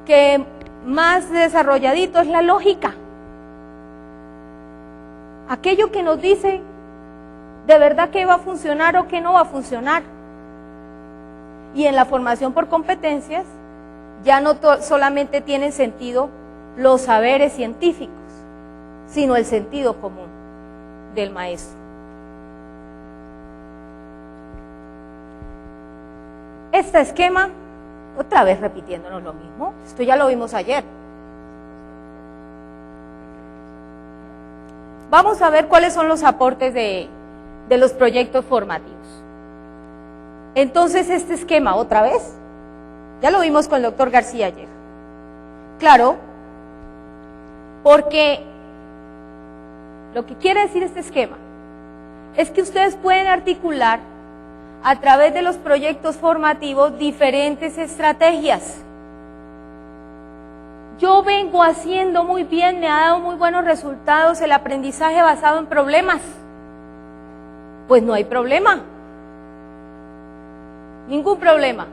S2: que más desarrolladito es la lógica. Aquello que nos dice de verdad que va a funcionar o que no va a funcionar. Y en la formación por competencias ya no solamente tienen sentido los saberes científicos, sino el sentido común del maestro. Este esquema, otra vez repitiéndonos lo mismo, esto ya lo vimos ayer. Vamos a ver cuáles son los aportes de los proyectos formativos. Entonces este esquema, otra vez, ya lo vimos con el doctor García ayer. Claro, porque lo que quiere decir este esquema es que ustedes pueden articular a través de los proyectos formativos diferentes estrategias. Yo vengo haciendo muy bien, me ha dado muy buenos resultados el aprendizaje basado en problemas. Pues no hay problema. Ningún problema.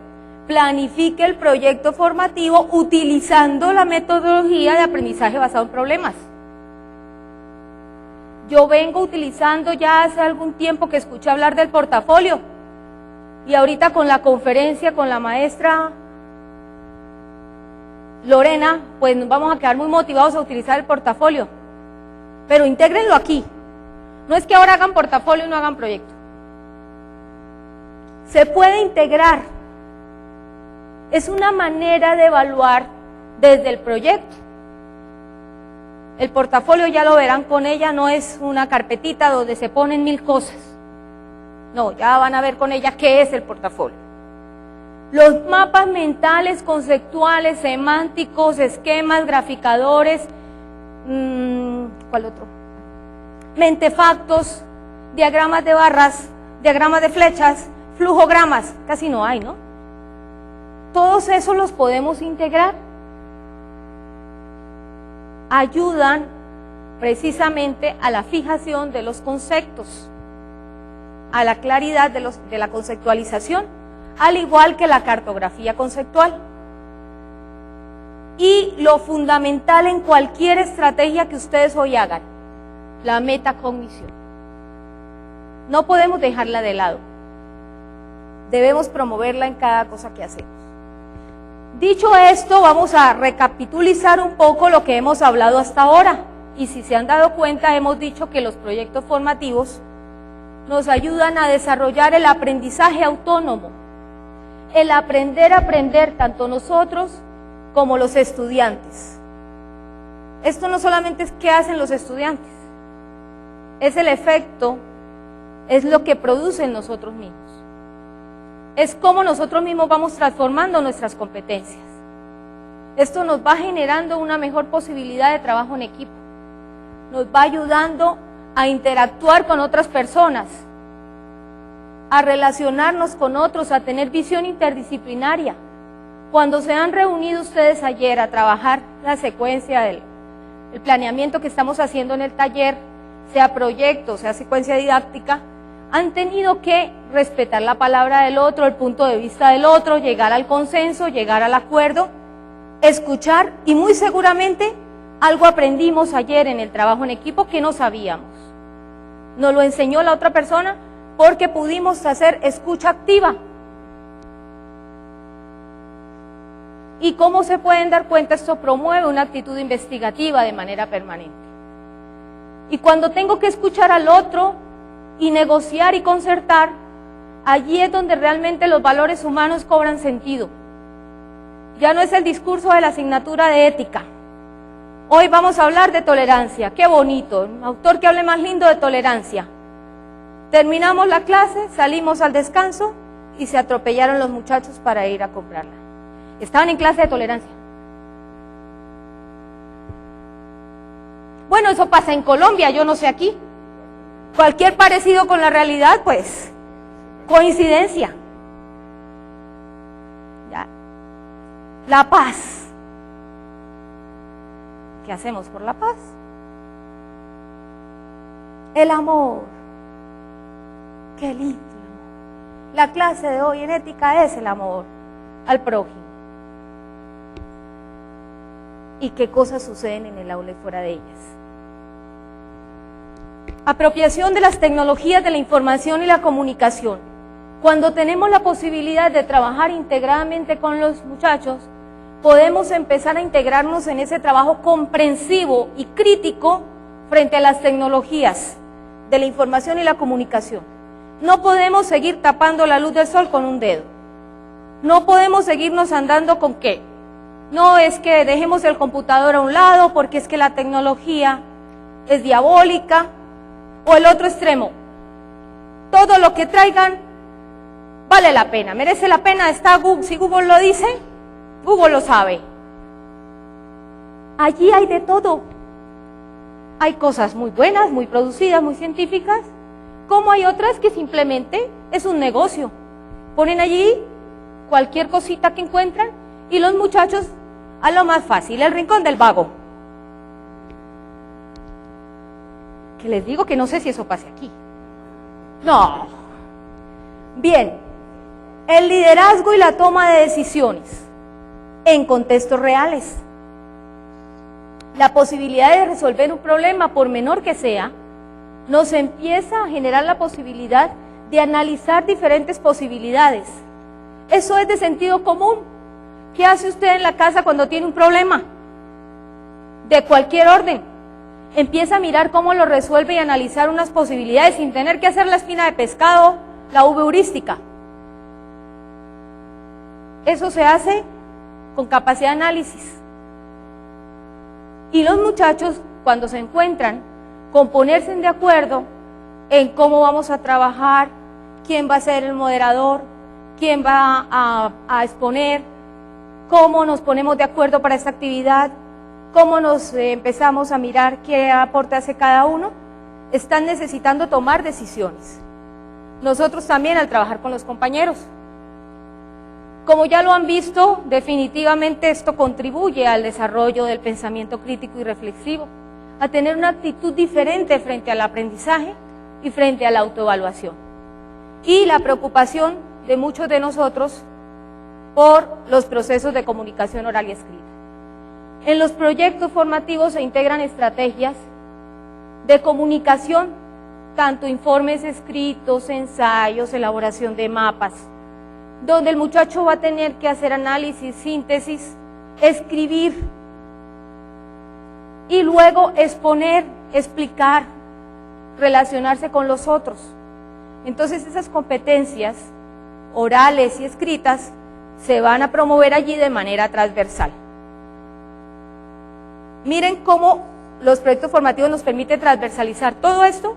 S2: Planifique el proyecto formativo utilizando la metodología de aprendizaje basado en problemas. Yo vengo utilizando ya hace algún tiempo que escuché hablar del portafolio y ahorita con la conferencia con la maestra Lorena, pues nos vamos a quedar muy motivados a utilizar el portafolio, pero intégrenlo aquí. No es que ahora hagan portafolio y no hagan proyecto. Se puede integrar. Es una manera de evaluar desde el proyecto. El portafolio ya lo verán con ella, no es una carpetita donde se ponen 1000 cosas. No, ya van a ver con ella qué es el portafolio. Los mapas mentales, conceptuales, semánticos, esquemas, graficadores, ¿cuál otro? Mentefactos, diagramas de barras, diagramas de flechas, flujogramas, casi no hay, ¿no? Todos esos los podemos integrar. Ayudan precisamente a la fijación de los conceptos, a la claridad de la conceptualización, al igual que la cartografía conceptual. Y lo fundamental en cualquier estrategia que ustedes hoy hagan, la metacognición. No podemos dejarla de lado. Debemos promoverla en cada cosa que hacemos. Dicho esto, vamos a recapitulizar un poco lo que hemos hablado hasta ahora. Y si se han dado cuenta, hemos dicho que los proyectos formativos nos ayudan a desarrollar el aprendizaje autónomo, el aprender a aprender, tanto nosotros como los estudiantes. Esto no solamente es qué hacen los estudiantes, es el efecto, es lo que producen nosotros mismos. Es cómo nosotros mismos vamos transformando nuestras competencias. Esto nos va generando una mejor posibilidad de trabajo en equipo. nos va ayudando a interactuar con otras personas, a relacionarnos con otros, a tener visión interdisciplinaria. Cuando se han reunido ustedes ayer a trabajar la secuencia del el planeamiento que estamos haciendo en el taller, sea proyecto, sea secuencia didáctica, han tenido que respetar la palabra del otro, el punto de vista del otro, llegar al consenso, llegar al acuerdo, escuchar, y muy seguramente algo aprendimos ayer en el trabajo en equipo que no sabíamos. Nos lo enseñó la otra persona porque pudimos hacer escucha activa. ¿Y cómo se pueden dar cuenta? Esto promueve una actitud investigativa de manera permanente. Y cuando tengo que escuchar al otro y negociar y concertar, allí es donde realmente los valores humanos cobran sentido. Ya no es el discurso de la asignatura de ética. Hoy vamos a hablar de tolerancia. Qué bonito, un autor que hable más lindo de tolerancia. Terminamos la clase, salimos al descanso y se atropellaron los muchachos para ir a comprarla. Estaban en clase de tolerancia. Bueno, eso pasa en Colombia, yo no sé aquí. Cualquier parecido con la realidad, pues, coincidencia. Ya. La paz. ¿Qué hacemos por la paz? El amor. Qué lindo. La clase de hoy en ética es el amor al prójimo. ¿Y qué cosas suceden en el aula y fuera de ellas? Apropiación de las tecnologías de la información y la comunicación. Cuando tenemos la posibilidad de trabajar integradamente con los muchachos, podemos empezar a integrarnos en ese trabajo comprensivo y crítico frente a las tecnologías de la información y la comunicación. No podemos seguir tapando la luz del sol con un dedo. No podemos seguirnos andando con qué. No es que dejemos el computador a un lado porque es que la tecnología es diabólica, o el otro extremo. Todo lo que traigan vale la pena, merece la pena, está Google, si Google lo dice, Google lo sabe. Allí hay de todo. Hay cosas muy buenas, muy producidas, muy científicas, como hay otras que simplemente es un negocio. Ponen allí cualquier cosita que encuentran y los muchachos a lo más fácil, el rincón del vago. Que les digo que no sé si eso pase aquí. No. Bien, el liderazgo y la toma de decisiones en contextos reales. La posibilidad de resolver un problema, por menor que sea, nos empieza a generar la posibilidad de analizar diferentes posibilidades. Eso es de sentido común. ¿Qué hace usted en la casa cuando tiene un problema? De cualquier orden. Empieza a mirar cómo lo resuelve y analizar unas posibilidades sin tener que hacer la espina de pescado, la V heurística. Eso se hace con capacidad de análisis. Y los muchachos, cuando se encuentran con ponerse de acuerdo en cómo vamos a trabajar, quién va a ser el moderador, quién va a exponer, cómo nos ponemos de acuerdo para esta actividad, cómo nos empezamos a mirar qué aporte hace cada uno, están necesitando tomar decisiones. Nosotros también al trabajar con los compañeros. Como ya lo han visto, definitivamente esto contribuye al desarrollo del pensamiento crítico y reflexivo, a tener una actitud diferente frente al aprendizaje y frente a la autoevaluación. Y la preocupación de muchos de nosotros por los procesos de comunicación oral y escrita. En los proyectos formativos se integran estrategias de comunicación, tanto informes escritos, ensayos, elaboración de mapas, donde el muchacho va a tener que hacer análisis, síntesis, escribir y luego exponer, explicar, relacionarse con los otros. Entonces esas competencias orales y escritas se van a promover allí de manera transversal. Miren cómo los proyectos formativos nos permiten transversalizar todo esto,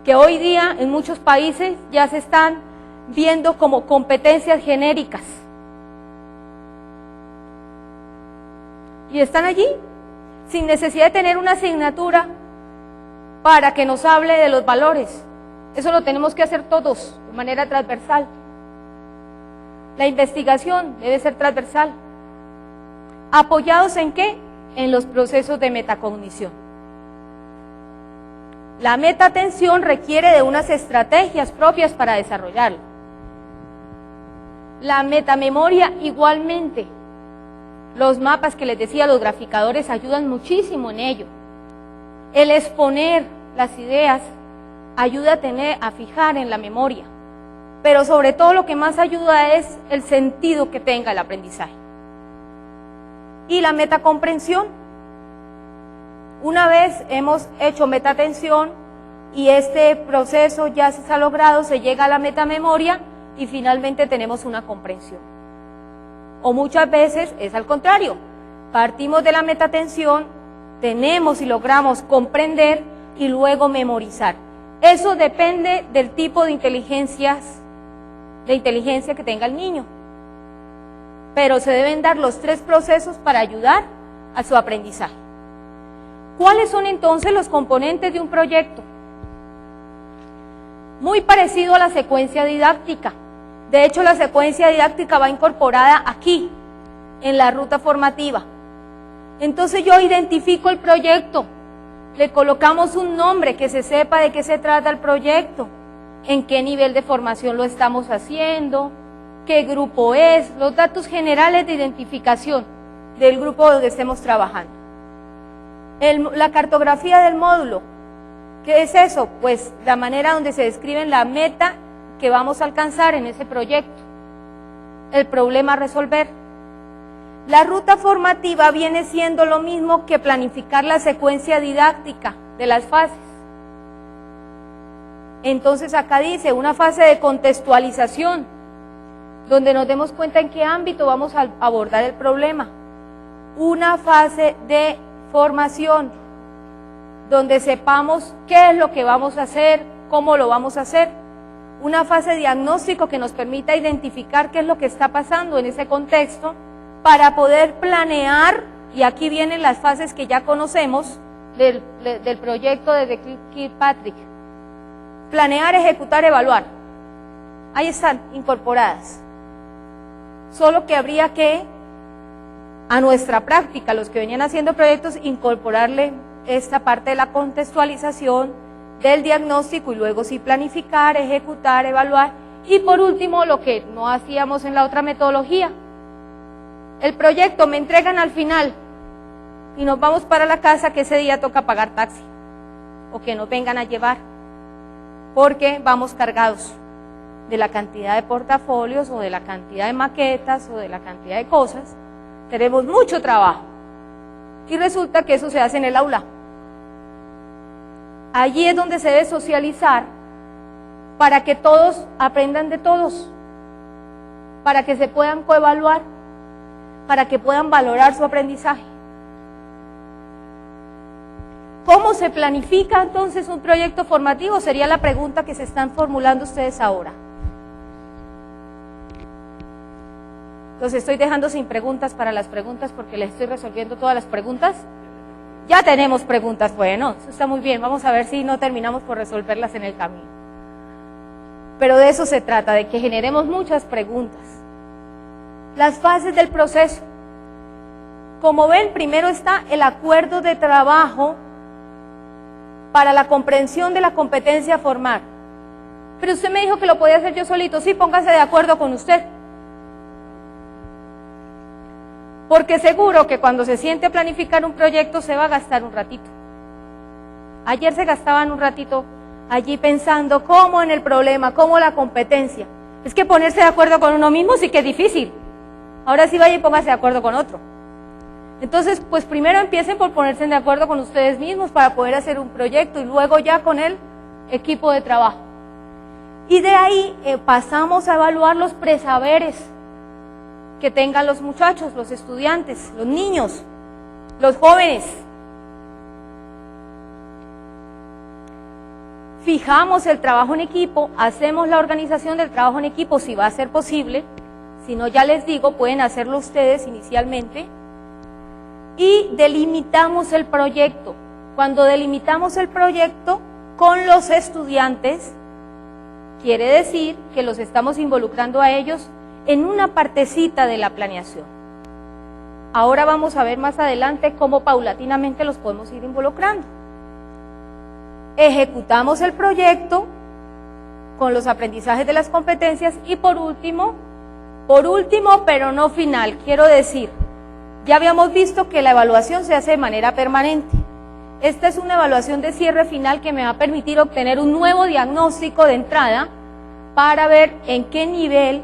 S2: que hoy día en muchos países ya se están viendo como competencias genéricas. Y están allí, sin necesidad de tener una asignatura para que nos hable de los valores. Eso lo tenemos que hacer todos de manera transversal. La investigación debe ser transversal. ¿Apoyados en qué? En los procesos de metacognición. La metaatención requiere de unas estrategias propias para desarrollarlo. La metamemoria igualmente. Los mapas que les decía, los graficadores ayudan muchísimo en ello. El exponer las ideas ayuda a fijar en la memoria. Pero sobre todo lo que más ayuda es el sentido que tenga el aprendizaje. Y la metacomprensión. Una vez hemos hecho metaatención y este proceso ya se ha logrado, se llega a la metamemoria y finalmente tenemos una comprensión. O muchas veces es al contrario, partimos de la metaatención, tenemos y logramos comprender y luego memorizar. Eso depende del tipo de inteligencia que tenga el niño. Pero se deben dar los 3 procesos para ayudar a su aprendizaje. ¿Cuáles son entonces los componentes de un proyecto? Muy parecido a la secuencia didáctica. De hecho, la secuencia didáctica va incorporada aquí, en la ruta formativa. Entonces yo identifico el proyecto, le colocamos un nombre que se sepa de qué se trata el proyecto, en qué nivel de formación lo estamos haciendo, qué grupo es, los datos generales de identificación del grupo donde estemos trabajando. La cartografía del módulo, ¿qué es eso? Pues la manera donde se describe la meta que vamos a alcanzar en ese proyecto, el problema a resolver. La ruta formativa viene siendo lo mismo que planificar la secuencia didáctica de las fases. Entonces acá dice una fase de contextualización, donde nos demos cuenta en qué ámbito vamos a abordar el problema. Una fase de formación, donde sepamos qué es lo que vamos a hacer, cómo lo vamos a hacer. Una fase de diagnóstico que nos permita identificar qué es lo que está pasando en ese contexto para poder planear, y aquí vienen las fases que ya conocemos del proyecto de Kirkpatrick. Planear, ejecutar, evaluar. Ahí están incorporadas. Solo que habría que, a nuestra práctica, los que venían haciendo proyectos, incorporarle esta parte de la contextualización, del diagnóstico y luego sí planificar, ejecutar, evaluar. Y por último, lo que no hacíamos en la otra metodología. El proyecto me entregan al final y nos vamos para la casa, que ese día toca pagar taxi o que nos vengan a llevar, porque vamos cargados de la cantidad de portafolios o de la cantidad de maquetas o de la cantidad de cosas. Tenemos mucho trabajo y resulta que eso se hace en el aula. Allí es donde se debe socializar para que todos aprendan de todos, para que se puedan coevaluar, para que puedan valorar su aprendizaje. ¿Cómo se planifica entonces un proyecto formativo? Sería la pregunta que se están formulando ustedes ahora. Los estoy dejando sin preguntas para las preguntas porque les estoy resolviendo todas las preguntas. Ya tenemos preguntas, bueno, eso está muy bien, vamos a ver si no terminamos por resolverlas en el camino. Pero de eso se trata, de que generemos muchas preguntas. Las fases del proceso. Como ven, primero está el acuerdo de trabajo para la comprensión de la competencia a formar. Pero usted me dijo que lo podía hacer yo solito. Sí, póngase de acuerdo con usted. Porque seguro que cuando se siente a planificar un proyecto se va a gastar un ratito. Ayer se gastaban un ratito allí pensando cómo en el problema, cómo la competencia. Es que ponerse de acuerdo con uno mismo sí que es difícil. Ahora sí vaya y póngase de acuerdo con otro. Entonces, pues primero empiecen por ponerse de acuerdo con ustedes mismos para poder hacer un proyecto y luego ya con el equipo de trabajo. Y de ahí pasamos a evaluar los presaberes que tengan los muchachos, los estudiantes, los niños, los jóvenes. Fijamos el trabajo en equipo, hacemos la organización del trabajo en equipo si va a ser posible, si no ya les digo, pueden hacerlo ustedes inicialmente, y delimitamos el proyecto. Cuando delimitamos el proyecto con los estudiantes, quiere decir que los estamos involucrando a ellos en una partecita de la planeación. Ahora vamos a ver más adelante cómo paulatinamente los podemos ir involucrando. Ejecutamos el proyecto con los aprendizajes de las competencias y por último, pero no final, quiero decir, ya habíamos visto que la evaluación se hace de manera permanente. Esta es una evaluación de cierre final que me va a permitir obtener un nuevo diagnóstico de entrada para ver en qué nivel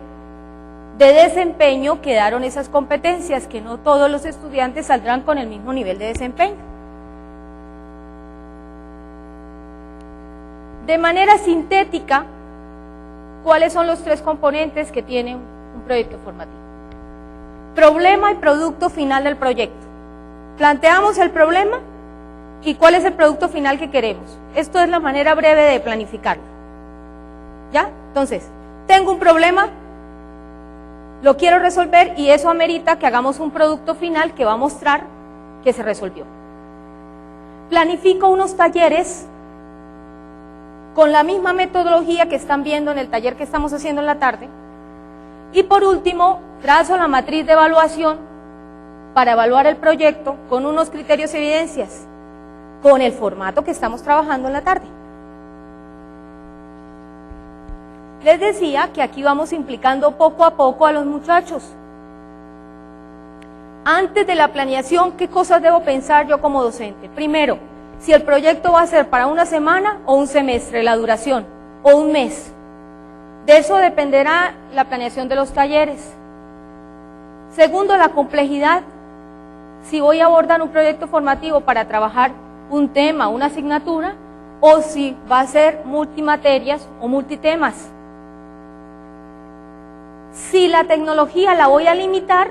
S2: de desempeño quedaron esas competencias, que no todos los estudiantes saldrán con el mismo nivel de desempeño. De manera sintética, ¿cuáles son los tres componentes que tiene un proyecto formativo? Problema y producto final del proyecto. Planteamos el problema y cuál es el producto final que queremos. Esto es la manera breve de planificarlo. ¿Ya? Entonces, tengo un problema, lo quiero resolver y eso amerita que hagamos un producto final que va a mostrar que se resolvió. Planifico unos talleres con la misma metodología que están viendo en el taller que estamos haciendo en la tarde. Y por último, trazo la matriz de evaluación para evaluar el proyecto con unos criterios y evidencias, con el formato que estamos trabajando en la tarde. Les decía que aquí vamos implicando poco a poco a los muchachos. Antes de la planeación, ¿qué cosas debo pensar yo como docente? Primero, si el proyecto va a ser para una semana o un semestre, la duración, o un mes. De eso dependerá la planeación de los talleres. Segundo, la complejidad. Si voy a abordar un proyecto formativo para trabajar un tema, una asignatura, o si va a ser multimaterias o multitemas. Si la tecnología la voy a limitar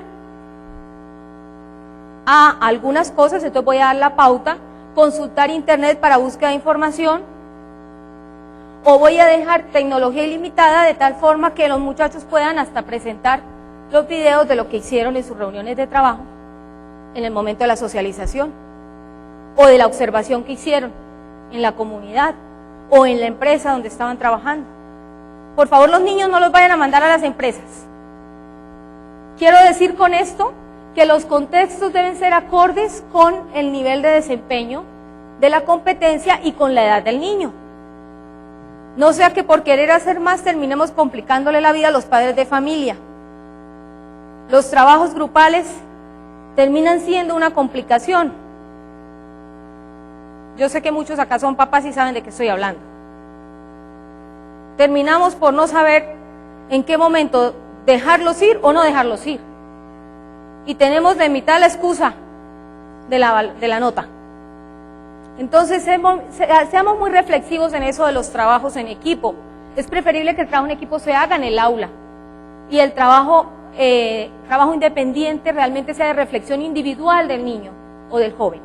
S2: a algunas cosas, entonces voy a dar la pauta, consultar internet para búsqueda de información, o voy a dejar tecnología ilimitada de tal forma que los muchachos puedan hasta presentar los videos de lo que hicieron en sus reuniones de trabajo en el momento de la socialización, o de la observación que hicieron en la comunidad o en la empresa donde estaban trabajando. Por favor, los niños no los vayan a mandar a las empresas. Quiero decir con esto que los contextos deben ser acordes con el nivel de desempeño de la competencia y con la edad del niño. No sea que por querer hacer más terminemos complicándole la vida a los padres de familia. Los trabajos grupales terminan siendo una complicación. Yo sé que muchos acá son papás y saben de qué estoy hablando. Terminamos por no saber en qué momento dejarlos ir o no dejarlos ir. Y tenemos de mitad la excusa de la nota. Entonces, seamos muy reflexivos en eso de los trabajos en equipo. Es preferible que el trabajo en equipo se haga en el aula y el trabajo independiente realmente sea de reflexión individual del niño o del joven.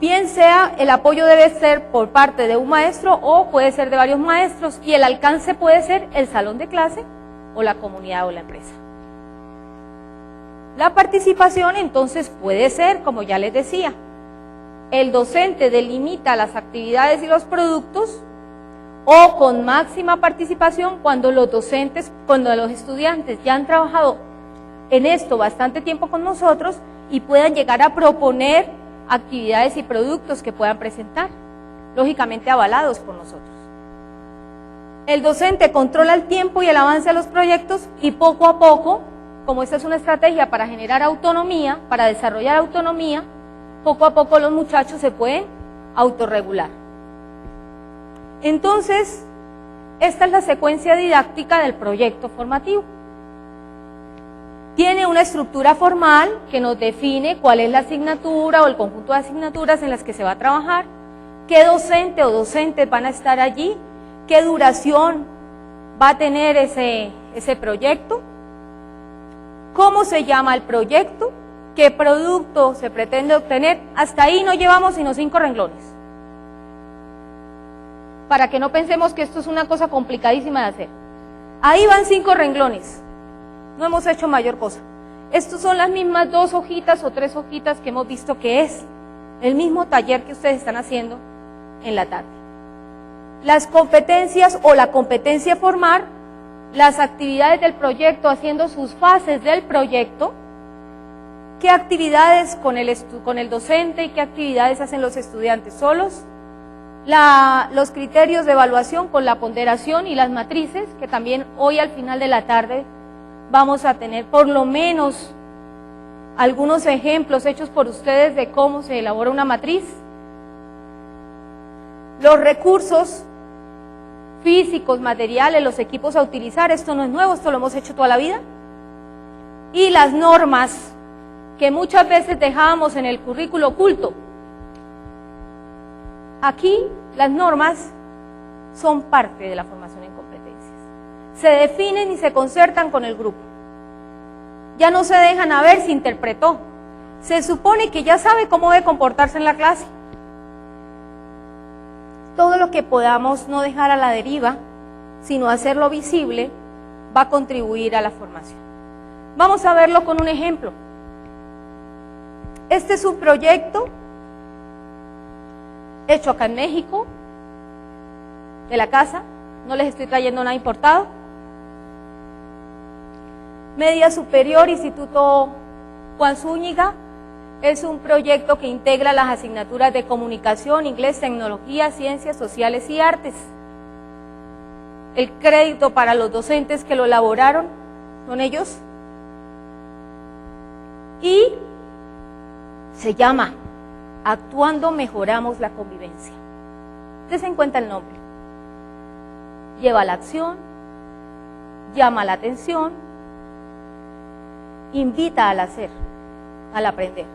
S2: Bien sea, el apoyo debe ser por parte de un maestro o puede ser de varios maestros, y el alcance puede ser el salón de clase o la comunidad o la empresa. La participación entonces puede ser, como ya les decía, el docente delimita las actividades y los productos, o con máxima participación cuando los estudiantes ya han trabajado en esto bastante tiempo con nosotros y puedan llegar a proponer actividades y productos que puedan presentar, lógicamente avalados por nosotros. El docente controla el tiempo y el avance de los proyectos y poco a poco, como esta es una estrategia para generar autonomía, para desarrollar autonomía, poco a poco los muchachos se pueden autorregular. Entonces, esta es la secuencia didáctica del proyecto formativo. Tiene una estructura formal que nos define cuál es la asignatura o el conjunto de asignaturas en las que se va a trabajar, qué docente o docentes van a estar allí, qué duración va a tener ese proyecto, cómo se llama el proyecto, qué producto se pretende obtener. Hasta ahí no llevamos sino 5 renglones. Para que no pensemos que esto es una cosa complicadísima de hacer. Ahí van 5 renglones. No hemos hecho mayor cosa. Estas son las mismas 2 hojitas o 3 hojitas que hemos visto que es el mismo taller que ustedes están haciendo en la tarde. Las competencias o la competencia formar, las actividades del proyecto, haciendo sus fases del proyecto, qué actividades con el docente y qué actividades hacen los estudiantes solos, los criterios de evaluación con la ponderación y las matrices, que también hoy al final de la tarde vamos a tener por lo menos algunos ejemplos hechos por ustedes de cómo se elabora una matriz. Los recursos físicos, materiales, los equipos a utilizar, esto no es nuevo, esto lo hemos hecho toda la vida. Y las normas que muchas veces dejábamos en el currículo oculto. Aquí las normas son parte de la formación en competencias. Se definen y se concertan con el grupo. Ya no se dejan a ver si interpretó. Se supone que ya sabe cómo debe comportarse en la clase. Todo lo que podamos no dejar a la deriva, sino hacerlo visible, va a contribuir a la formación. Vamos a verlo con un ejemplo. Este es un proyecto hecho acá en México, de la casa, no les estoy trayendo nada importado. Media Superior, Instituto Juan Zúñiga, es un proyecto que integra las asignaturas de comunicación, inglés, tecnología, ciencias sociales y artes. El crédito para los docentes que lo elaboraron son ellos. Y se llama Actuando mejoramos la convivencia. Dense en cuenta el nombre. Lleva a la acción, llama la atención, invita al hacer, al aprender.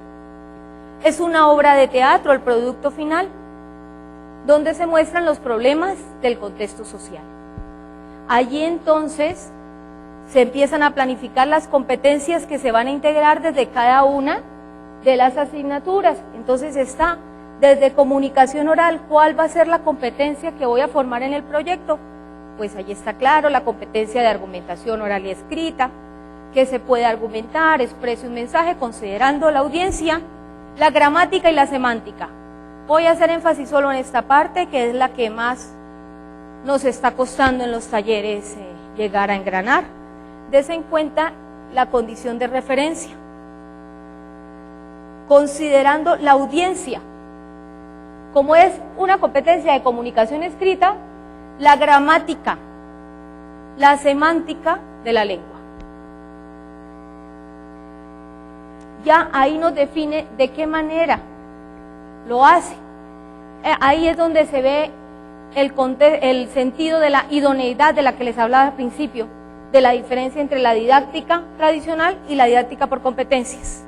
S2: Es una obra de teatro, el producto final, donde se muestran los problemas del contexto social. Allí entonces se empiezan a planificar las competencias que se van a integrar desde cada una de las asignaturas. Entonces está desde comunicación oral, ¿cuál va a ser la competencia que voy a formar en el proyecto? Pues ahí está claro, la competencia de argumentación oral y escrita, que se puede argumentar, exprese un mensaje considerando la audiencia, la gramática y la semántica. Voy a hacer énfasis solo en esta parte, que es la que más nos está costando en los talleres llegar a engranar. Des en cuenta la condición de referencia, considerando la audiencia. Como es una competencia de comunicación escrita, la gramática, la semántica de la lengua. Ya ahí nos define de qué manera lo hace. Ahí es donde se ve el sentido de la idoneidad de la que les hablaba al principio, de la diferencia entre la didáctica tradicional y la didáctica por competencias.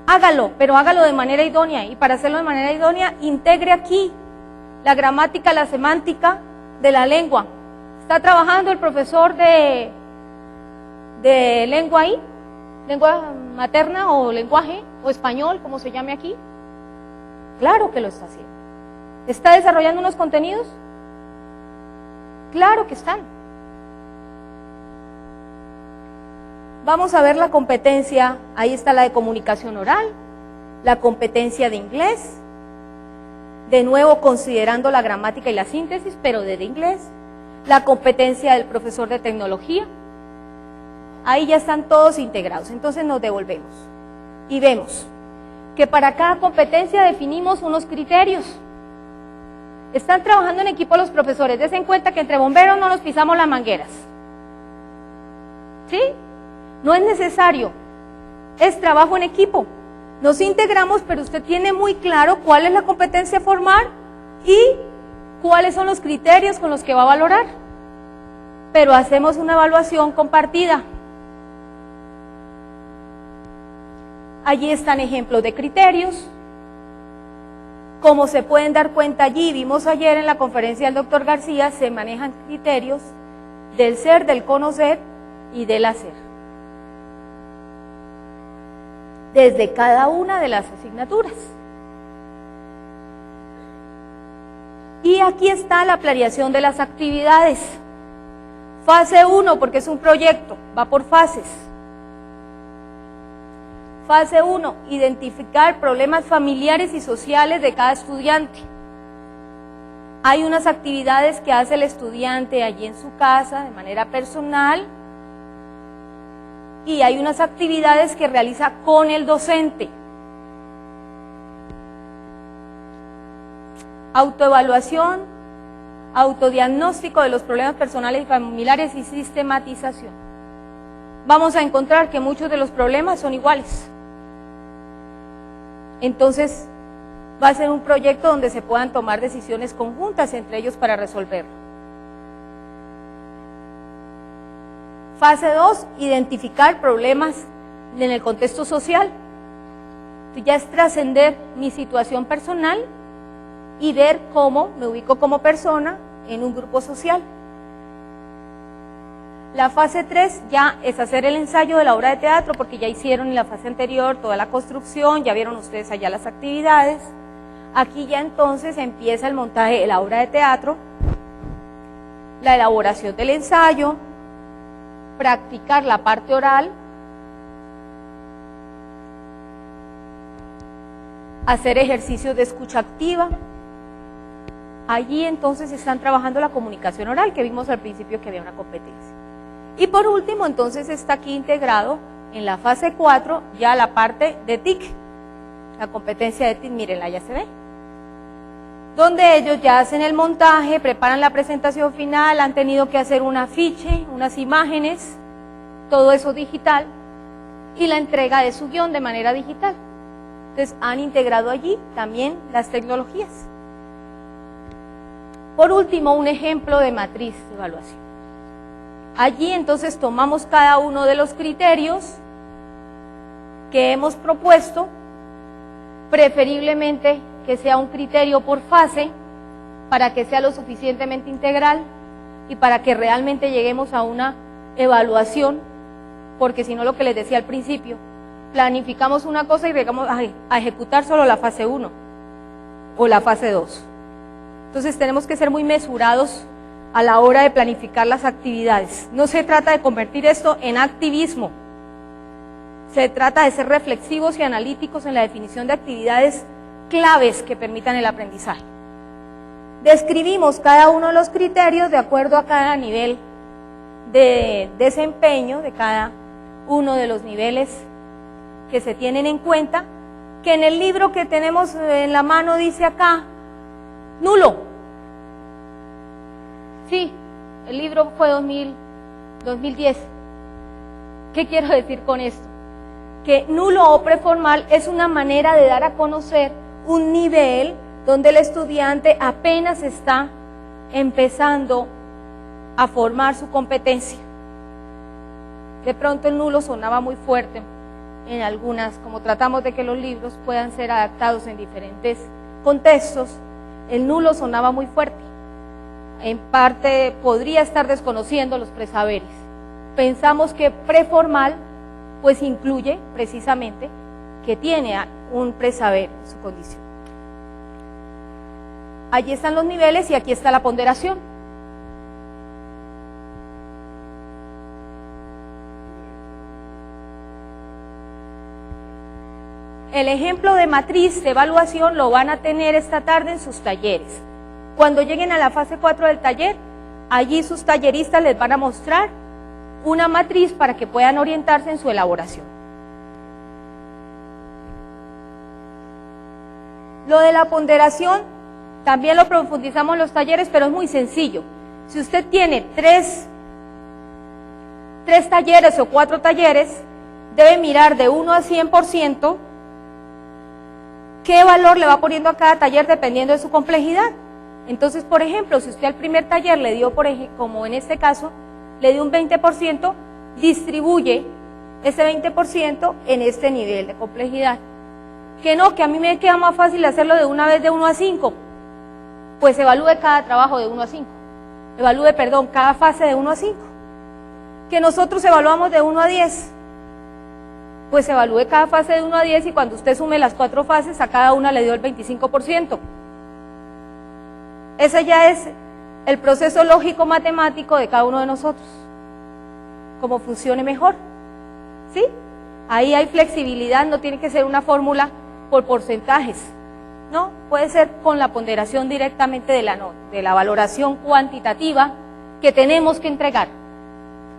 S2: Hágalo, pero hágalo de manera idónea, y para hacerlo de manera idónea, integre aquí la gramática, la semántica de la lengua. ¿Está trabajando el profesor de lengua ahí? ¿Lengua materna o lenguaje o español, como se llame aquí? Claro que lo está haciendo. ¿Está desarrollando unos contenidos? Claro que están. Vamos a ver la competencia, ahí está la de comunicación oral, la competencia de inglés, de nuevo considerando la gramática y la síntesis, pero desde inglés, la competencia del profesor de tecnología. Ahí ya están todos integrados. Entonces nos devolvemos y vemos que para cada competencia definimos unos criterios. Están trabajando en equipo los profesores. Dense en cuenta que entre bomberos no nos pisamos las mangueras. ¿Sí? No es necesario. Es trabajo en equipo. Nos integramos, pero usted tiene muy claro cuál es la competencia a formar y cuáles son los criterios con los que va a valorar. Pero hacemos una evaluación compartida. Allí están ejemplos de criterios. Como se pueden dar cuenta allí, vimos ayer en la conferencia del doctor García, se manejan criterios del ser, del conocer y del hacer. Desde cada una de las asignaturas. Y aquí está la planeación de las actividades. Fase 1, porque es un proyecto, va por fases. Fase 1, identificar problemas familiares y sociales de cada estudiante. Hay unas actividades que hace el estudiante allí en su casa de manera personal y hay unas actividades que realiza con el docente. Autoevaluación, autodiagnóstico de los problemas personales y familiares y sistematización. Vamos a encontrar que muchos de los problemas son iguales. Entonces, va a ser un proyecto donde se puedan tomar decisiones conjuntas entre ellos para resolverlo. Fase 2, identificar problemas en el contexto social. Ya es trascender mi situación personal y ver cómo me ubico como persona en un grupo social. La fase 3 ya es hacer el ensayo de la obra de teatro, porque ya hicieron en la fase anterior toda la construcción, ya vieron ustedes allá las actividades. Aquí ya entonces empieza el montaje de la obra de teatro, la elaboración del ensayo, practicar la parte oral, hacer ejercicios de escucha activa. Allí entonces están trabajando la comunicación oral, que vimos al principio que había una competencia. Y por último, entonces está aquí integrado en la fase 4 ya la parte de TIC, la competencia de TIC, mírenla, ya se ve, donde ellos ya hacen el montaje, preparan la presentación final, han tenido que hacer un afiche, unas imágenes, todo eso digital, y la entrega de su guión de manera digital. Entonces han integrado allí también las tecnologías. Por último, un ejemplo de matriz de evaluación. Allí entonces tomamos cada uno de los criterios que hemos propuesto, preferiblemente que sea un criterio por fase, para que sea lo suficientemente integral y para que realmente lleguemos a una evaluación, porque si no, lo que les decía al principio, planificamos una cosa y llegamos a ejecutar solo la fase 1 o la fase 2. Entonces tenemos que ser muy mesurados a la hora de planificar las actividades. No se trata de convertir esto en activismo, se trata de ser reflexivos y analíticos en la definición de actividades claves que permitan el aprendizaje. Describimos cada uno de los criterios de acuerdo a cada nivel de desempeño, de cada uno de los niveles que se tienen en cuenta, que en el libro que tenemos en la mano dice acá, nulo. Sí, el libro fue 2010. ¿Qué quiero decir con esto? Que nulo o preformal es una manera de dar a conocer un nivel donde el estudiante apenas está empezando a formar su competencia. De pronto el nulo sonaba muy fuerte en algunas, como tratamos de que los libros puedan ser adaptados en diferentes contextos, el nulo sonaba muy fuerte. En parte podría estar desconociendo los presaberes. Pensamos que preformal pues incluye precisamente que tiene un presaber en su condición. Allí están los niveles y aquí está la ponderación. El ejemplo de matriz de evaluación lo van a tener esta tarde en sus talleres. Cuando lleguen a la fase 4 del taller, allí sus talleristas les van a mostrar una matriz para que puedan orientarse en su elaboración. Lo de la ponderación también lo profundizamos en los talleres, pero es muy sencillo. Si usted tiene tres talleres o 4 talleres, debe mirar de 1 a 100% qué valor le va poniendo a cada taller dependiendo de su complejidad. Entonces, por ejemplo, si usted al primer taller le dio, como en este caso, le dio un 20%, distribuye ese 20% en este nivel de complejidad. Que no, que a mí me queda más fácil hacerlo de una vez de 1 a 5, pues evalúe cada trabajo de 1 a 5, cada fase de 1 a 5. Que nosotros evaluamos de 1 a 10, pues evalúe cada fase de 1 a 10 y cuando usted sume las 4 fases, a cada una le dio el 25%. Ese ya es el proceso lógico-matemático de cada uno de nosotros, cómo funcione mejor, ¿sí? Ahí hay flexibilidad, no tiene que ser una fórmula por porcentajes, ¿no? Puede ser con la ponderación directamente de la valoración cuantitativa que tenemos que entregar,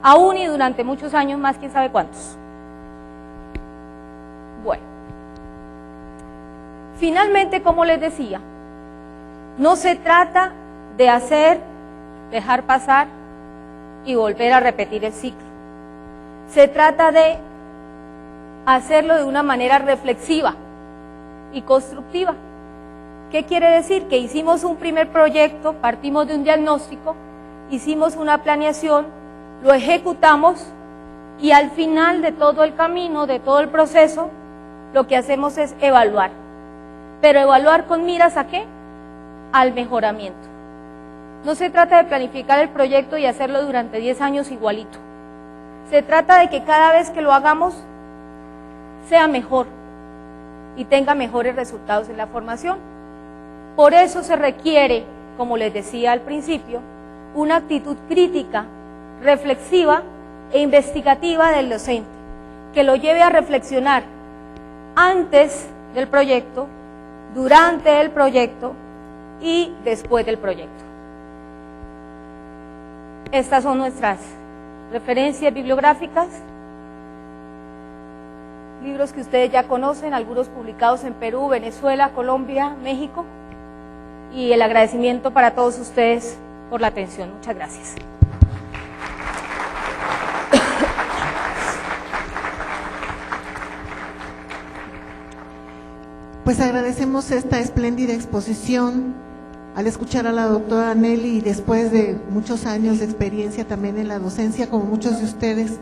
S2: aún y durante muchos años más, quién sabe cuántos. Bueno, finalmente, como les decía, no se trata de hacer, dejar pasar y volver a repetir el ciclo. Se trata de hacerlo de una manera reflexiva y constructiva. ¿Qué quiere decir? Que hicimos un primer proyecto, partimos de un diagnóstico, hicimos una planeación, lo ejecutamos y al final de todo el camino, de todo el proceso, lo que hacemos es evaluar. Pero evaluar con miras ¿a qué? Al mejoramiento. No se trata de planificar el proyecto y hacerlo durante 10 años igualito. Se trata de que cada vez que lo hagamos sea mejor y tenga mejores resultados en la formación. Por eso se requiere, como les decía al principio, una actitud crítica, reflexiva e investigativa del docente, que lo lleve a reflexionar antes del proyecto, durante el proyecto y después del proyecto. Estas son nuestras referencias bibliográficas, libros que ustedes ya conocen, algunos publicados en Perú, Venezuela, Colombia, México, y el agradecimiento para todos ustedes por la atención. Muchas gracias.
S1: Pues agradecemos esta espléndida exposición al escuchar a la doctora Nelly y después de muchos años de experiencia también en la docencia, como muchos de ustedes.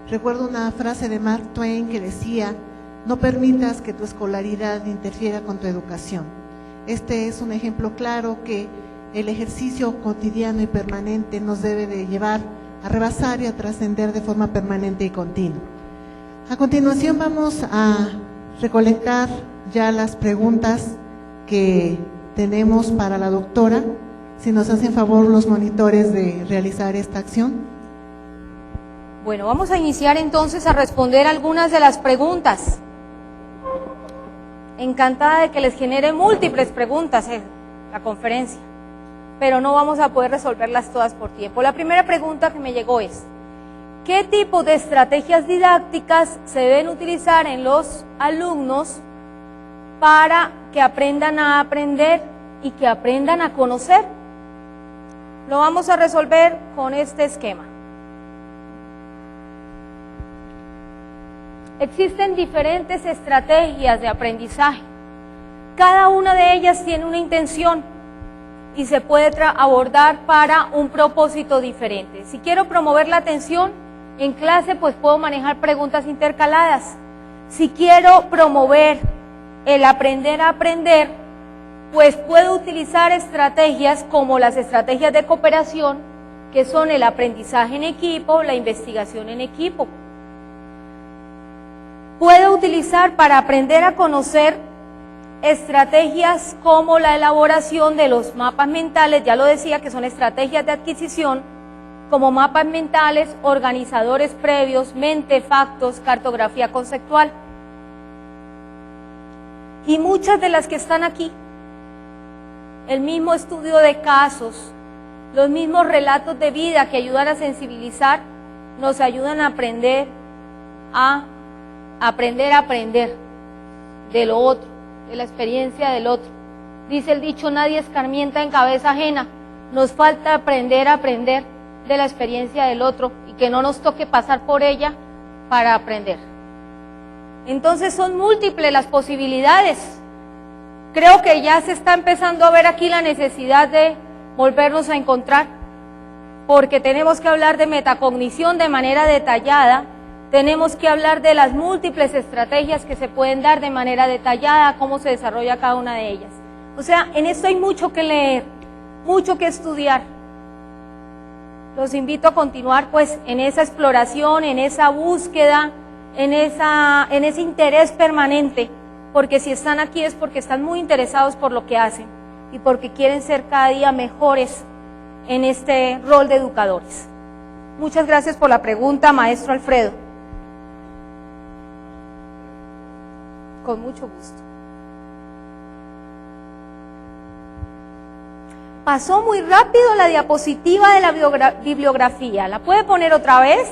S1: Recuerdo una frase de Mark Twain que decía: no permitas que tu escolaridad interfiera con tu educación. Este es un ejemplo claro que el ejercicio cotidiano y permanente nos debe de llevar a rebasar y a trascender de forma permanente y continua. A continuación vamos a recolectar ya las preguntas que tenemos para la doctora. Si nos hacen favor los monitores de realizar esta acción.
S2: Bueno, vamos a iniciar entonces a responder algunas de las preguntas. Encantada de que les genere múltiples preguntas la conferencia, pero no vamos a poder resolverlas todas por tiempo. La primera pregunta que me llegó es: ¿qué tipo de estrategias didácticas se deben utilizar en los alumnos para que aprendan a aprender y que aprendan a conocer? Lo vamos a resolver con este esquema. Existen diferentes estrategias de aprendizaje. Cada una de ellas tiene una intención y se puede abordar para un propósito diferente. Si quiero promover la atención en clase, pues puedo manejar preguntas intercaladas. Si quiero promover el aprender a aprender, pues puedo utilizar estrategias como las estrategias de cooperación, que son el aprendizaje en equipo, la investigación en equipo. Puedo utilizar para aprender a conocer estrategias como la elaboración de los mapas mentales, ya lo decía que son estrategias de adquisición, como mapas mentales, organizadores previos, mente, factos, cartografía conceptual. Y muchas de las que están aquí, el mismo estudio de casos, los mismos relatos de vida que ayudan a sensibilizar, nos ayudan a aprender de lo otro, de la experiencia del otro. Dice el dicho: nadie escarmienta en cabeza ajena. Nos falta aprender a aprender de la experiencia del otro y que no nos toque pasar por ella para aprender. Entonces son múltiples las posibilidades. Creo que ya se está empezando a ver aquí la necesidad de volvernos a encontrar, porque tenemos que hablar de metacognición de manera detallada. Tenemos que hablar de las múltiples estrategias que se pueden dar de manera detallada, cómo se desarrolla cada una de ellas. O sea, en esto hay mucho que leer, mucho que estudiar. Los invito a continuar pues en esa exploración, en esa búsqueda, en ese interés permanente, porque si están aquí es porque están muy interesados por lo que hacen y porque quieren ser cada día mejores en este rol de educadores. Muchas gracias por la pregunta, maestro Alfredo. Con mucho gusto. Pasó muy rápido la diapositiva de la bibliografía. ¿La puede poner otra vez?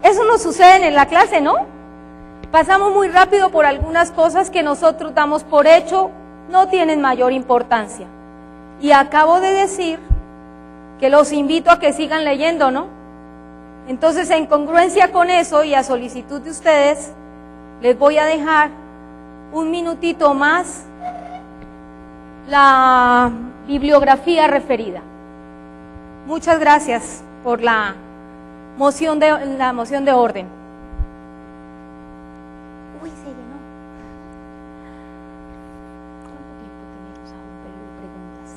S2: Eso nos sucede en la clase, ¿no? Pasamos muy rápido por algunas cosas que nosotros damos por hecho, no tienen mayor importancia. Y acabo de decir que los invito a que sigan leyendo, ¿no? Entonces, en congruencia con eso y a solicitud de ustedes, les voy a dejar un minutito más la bibliografía referida. Muchas gracias por la moción de orden. Uy, se llenó. ¿Cuánto tiempo tenemos a un periodo de preguntas?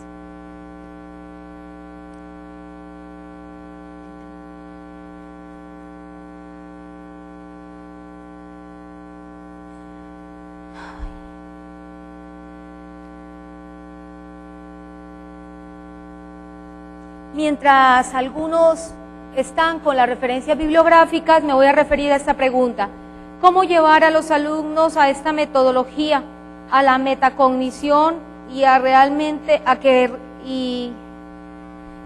S2: Mientras algunos están con las referencias bibliográficas, me voy a referir a esta pregunta. ¿Cómo llevar a los alumnos a esta metodología, a la metacognición y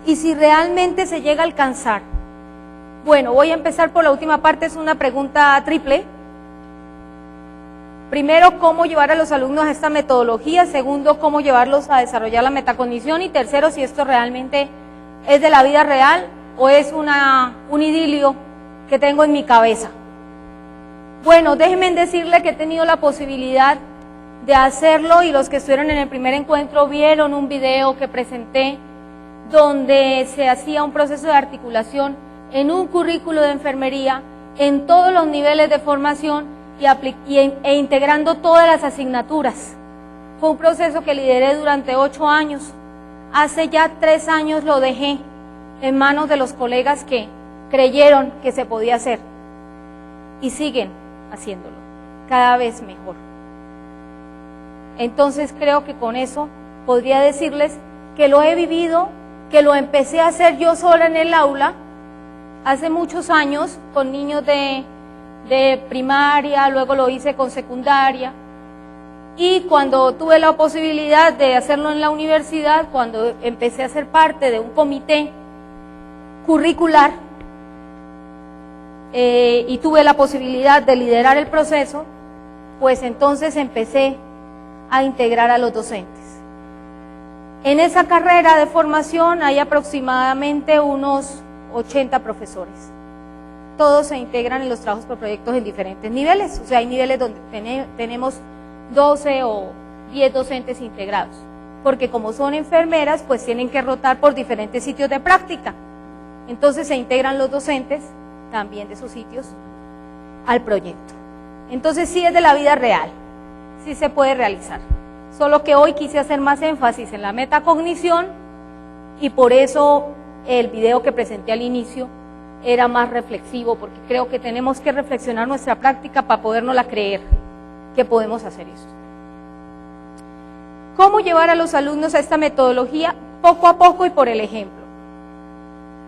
S2: y si realmente se llega a alcanzar? Bueno, voy a empezar por la última parte, es una pregunta triple. Primero, ¿cómo llevar a los alumnos a esta metodología? Segundo, ¿cómo llevarlos a desarrollar la metacognición? Y tercero, si esto realmente es de la vida real o es un idilio que tengo en mi cabeza. Bueno, déjenme decirle que he tenido la posibilidad de hacerlo y los que estuvieron en el primer encuentro vieron un video que presenté donde se hacía un proceso de articulación en un currículo de enfermería en todos los niveles de formación e integrando todas las asignaturas. Fue un proceso que lideré durante 8 años. Hace ya 3 años lo dejé en manos de los colegas que creyeron que se podía hacer y siguen haciéndolo cada vez mejor. Entonces creo que con eso podría decirles que lo he vivido, que lo empecé a hacer yo sola en el aula hace muchos años con niños de primaria, luego lo hice con secundaria. Y cuando tuve la posibilidad de hacerlo en la universidad, cuando empecé a ser parte de un comité curricular y tuve la posibilidad de liderar el proceso, pues entonces empecé a integrar a los docentes. En esa carrera de formación hay aproximadamente unos 80 profesores. Todos se integran en los trabajos por proyectos en diferentes niveles, o sea, hay niveles donde tenemos 12 o 10 docentes integrados, porque como son enfermeras, pues tienen que rotar por diferentes sitios de práctica. Entonces se integran los docentes también de esos sitios al proyecto. Entonces sí es de la vida real, sí se puede realizar. Solo que hoy quise hacer más énfasis en la metacognición y por eso el video que presenté al inicio era más reflexivo, porque creo que tenemos que reflexionar nuestra práctica para podérnosla creer que podemos hacer esto. ¿Cómo llevar a los alumnos a esta metodología? Poco a poco y por el ejemplo.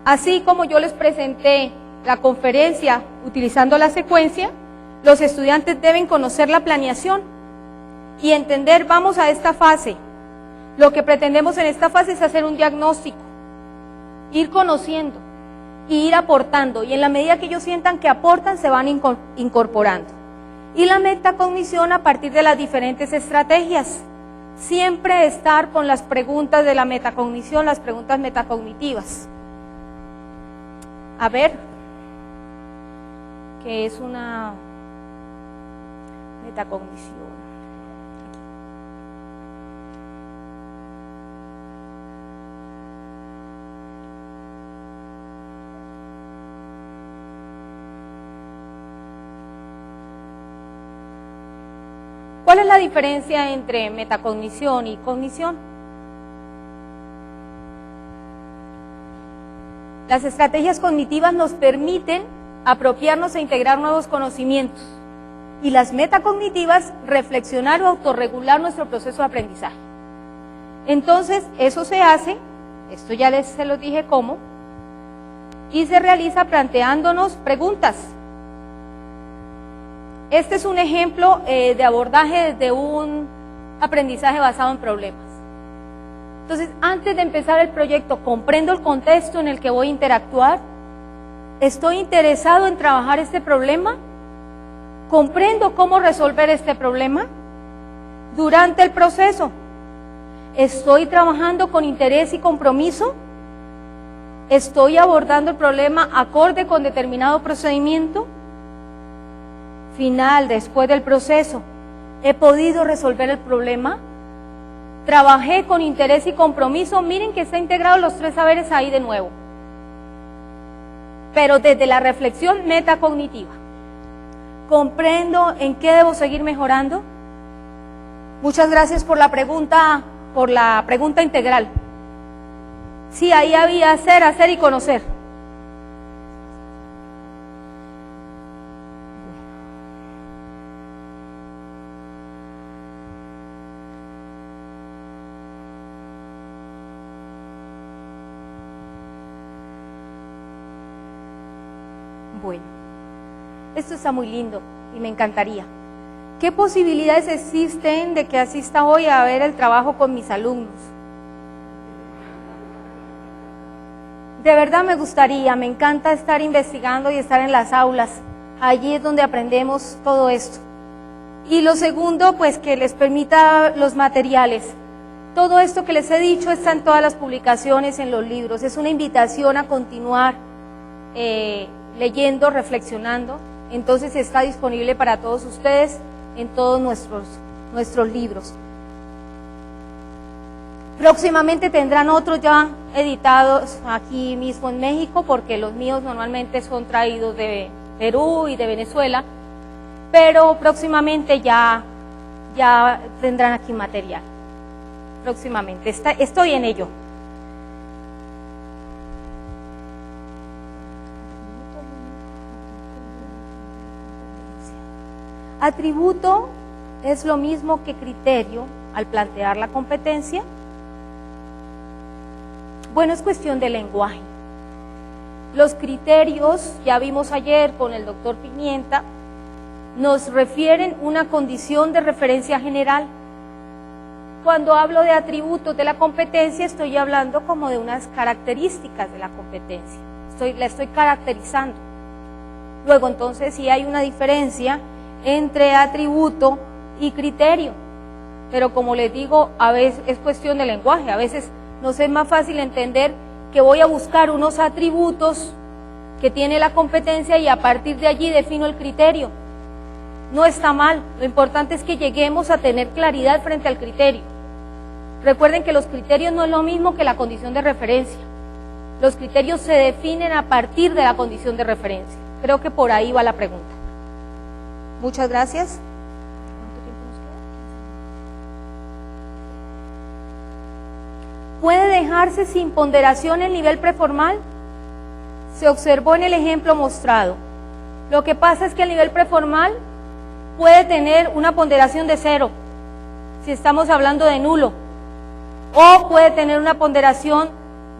S2: Así como yo les presenté la conferencia utilizando la secuencia, los estudiantes deben conocer la planeación y entender, vamos a esta fase. Lo que pretendemos en esta fase es hacer un diagnóstico, ir conociendo y ir aportando, y en la medida que ellos sientan que aportan, se van incorporando. Y la metacognición a partir de las diferentes estrategias. Siempre estar con las preguntas de la metacognición, las preguntas metacognitivas. A ver, ¿qué es una metacognición? ¿Cuál es la diferencia entre metacognición y cognición? Las estrategias cognitivas nos permiten apropiarnos e integrar nuevos conocimientos, y las metacognitivas reflexionar o autorregular nuestro proceso de aprendizaje. Entonces, eso se hace, esto ya se los dije cómo, y se realiza planteándonos preguntas. Este es un ejemplo de abordaje desde un aprendizaje basado en problemas. Entonces, antes de empezar el proyecto, comprendo el contexto en el que voy a interactuar, estoy interesado en trabajar este problema, comprendo cómo resolver este problema. Durante el proceso, estoy trabajando con interés y compromiso, estoy abordando el problema acorde con determinado procedimiento. Final, después del proceso, he podido resolver el problema, trabajé con interés y compromiso. Miren que está integrado los 3 saberes ahí de nuevo, pero desde la reflexión metacognitiva. Comprendo en qué debo seguir mejorando. Muchas gracias por la pregunta integral. Sí, ahí había hacer y conocer. Bueno, esto está muy lindo y me encantaría. ¿Qué posibilidades existen de que asista hoy a ver el trabajo con mis alumnos? De verdad me gustaría, me encanta estar investigando y estar en las aulas. Allí es donde aprendemos todo esto. Y lo segundo, pues que les permita los materiales. Todo esto que les he dicho está en todas las publicaciones, en los libros. Es una invitación a continuar leyendo, reflexionando. Entonces está disponible para todos ustedes en todos nuestros libros. Próximamente tendrán otros ya editados aquí mismo en México, porque los míos normalmente son traídos de Perú y de Venezuela, pero próximamente ya tendrán aquí material. Próximamente, estoy en ello. Atributo es lo mismo que criterio al plantear la competencia. Bueno, es cuestión de lenguaje. Los criterios, ya vimos ayer con el doctor Pimienta, nos refieren una condición de referencia general. Cuando hablo de atributos de la competencia, estoy hablando como de unas características de la competencia. La estoy caracterizando. Luego, entonces, sí hay una diferencia entre atributo y criterio, pero como les digo, a veces es cuestión de lenguaje. A veces nos es más fácil entender que voy a buscar unos atributos que tiene la competencia y a partir de allí defino el criterio. No está mal, lo importante es que lleguemos a tener claridad frente al criterio. Recuerden que los criterios no es lo mismo que la condición de referencia. Los criterios se definen a partir de la condición de referencia. Creo que por ahí va la pregunta. Muchas gracias. ¿Cuánto tiempo nos queda? ¿Puede dejarse sin ponderación el nivel preformal? Se observó en el ejemplo mostrado. Lo que pasa es que el nivel preformal puede tener una ponderación de 0, si estamos hablando de nulo, o puede tener una ponderación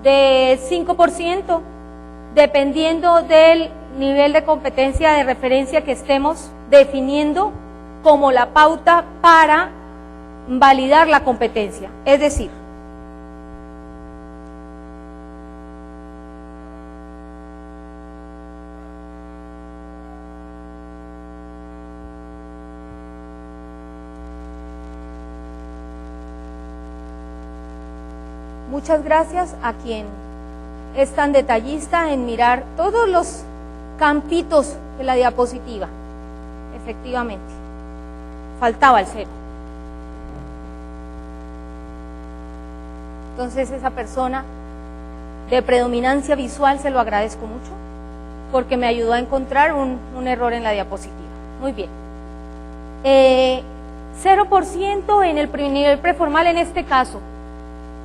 S2: de 5%, dependiendo del nivel de competencia de referencia que estemos definiendo como la pauta para validar la competencia. Es decir, muchas gracias a quien es tan detallista en mirar todos los campitos de la diapositiva. Efectivamente, faltaba el 0. Entonces esa persona de predominancia visual se lo agradezco mucho porque me ayudó a encontrar un error en la diapositiva. Muy bien. 0% en el nivel preformal en este caso.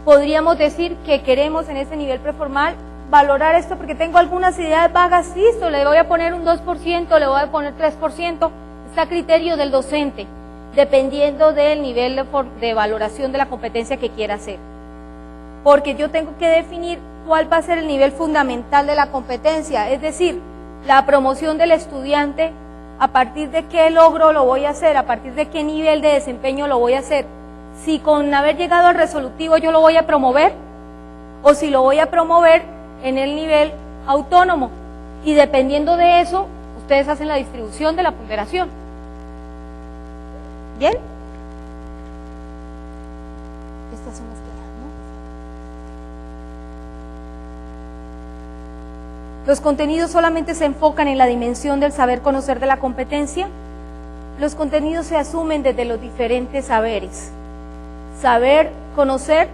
S2: Podríamos decir que queremos en ese nivel preformal valorar esto porque tengo algunas ideas vagas. Listo, le voy a poner un 2%, le voy a poner 3%, está a criterio del docente, dependiendo del nivel de valoración de la competencia que quiera hacer. Porque yo tengo que definir cuál va a ser el nivel fundamental de la competencia, es decir, la promoción del estudiante ¿A partir de qué logro lo voy a hacer? ¿A partir de qué nivel de desempeño lo voy a hacer? Si con haber llegado al resolutivo yo lo voy a promover, o si lo voy a promover en el nivel autónomo. Y dependiendo de eso, ustedes hacen la distribución de la ponderación. ¿Bien? Estas son las que dan, ¿no? Los contenidos solamente se enfocan en la dimensión del saber conocer de la competencia. Los contenidos se asumen desde los diferentes saberes. Saber conocer,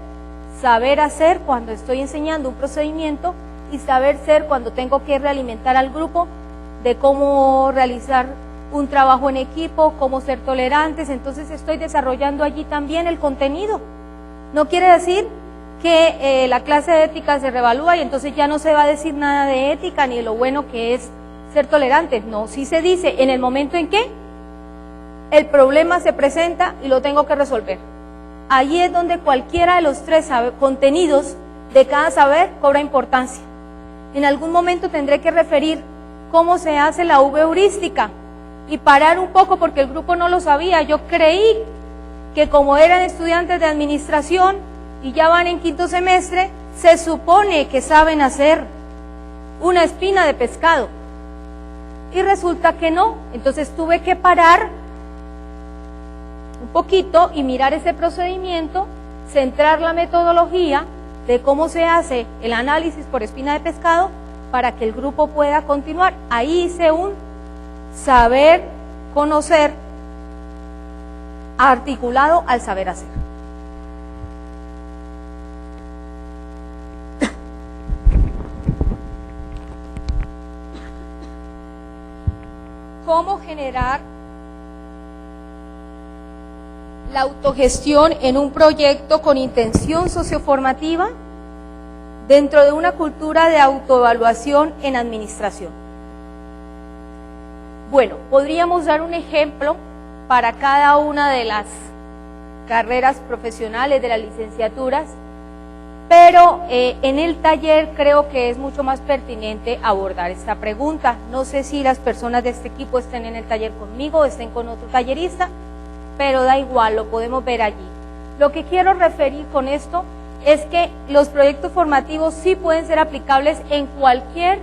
S2: saber hacer cuando estoy enseñando un procedimiento y saber ser cuando tengo que realimentar al grupo de cómo realizar un trabajo en equipo, cómo ser tolerantes. Entonces estoy desarrollando allí también el contenido. No quiere decir que la clase de ética se revalúa y entonces ya no se va a decir nada de ética ni de lo bueno que es ser tolerante. No, sí se dice en el momento en que el problema se presenta y lo tengo que resolver. Allí es donde cualquiera de los tres contenidos de cada saber cobra importancia. En algún momento tendré que referir cómo se hace la V heurística y parar un poco porque el grupo no lo sabía. Yo creí que como eran estudiantes de administración y ya van en quinto semestre, se supone que saben hacer una espina de pescado. Y resulta que no. Entonces tuve que parar un poquito y mirar ese procedimiento, centrar la metodología de cómo se hace el análisis por espina de pescado para que el grupo pueda continuar. Ahí hice un saber conocer articulado al saber hacer. ¿Cómo generar la autogestión en un proyecto con intención socioformativa dentro de una cultura de autoevaluación en administración? Bueno, podríamos dar un ejemplo para cada una de las carreras profesionales de las licenciaturas, pero en el taller creo que es mucho más pertinente abordar esta pregunta. No sé si las personas de este equipo estén en el taller conmigo o estén con otro tallerista, pero da igual, lo podemos ver allí. Lo que quiero referir con esto es que los proyectos formativos sí pueden ser aplicables en cualquier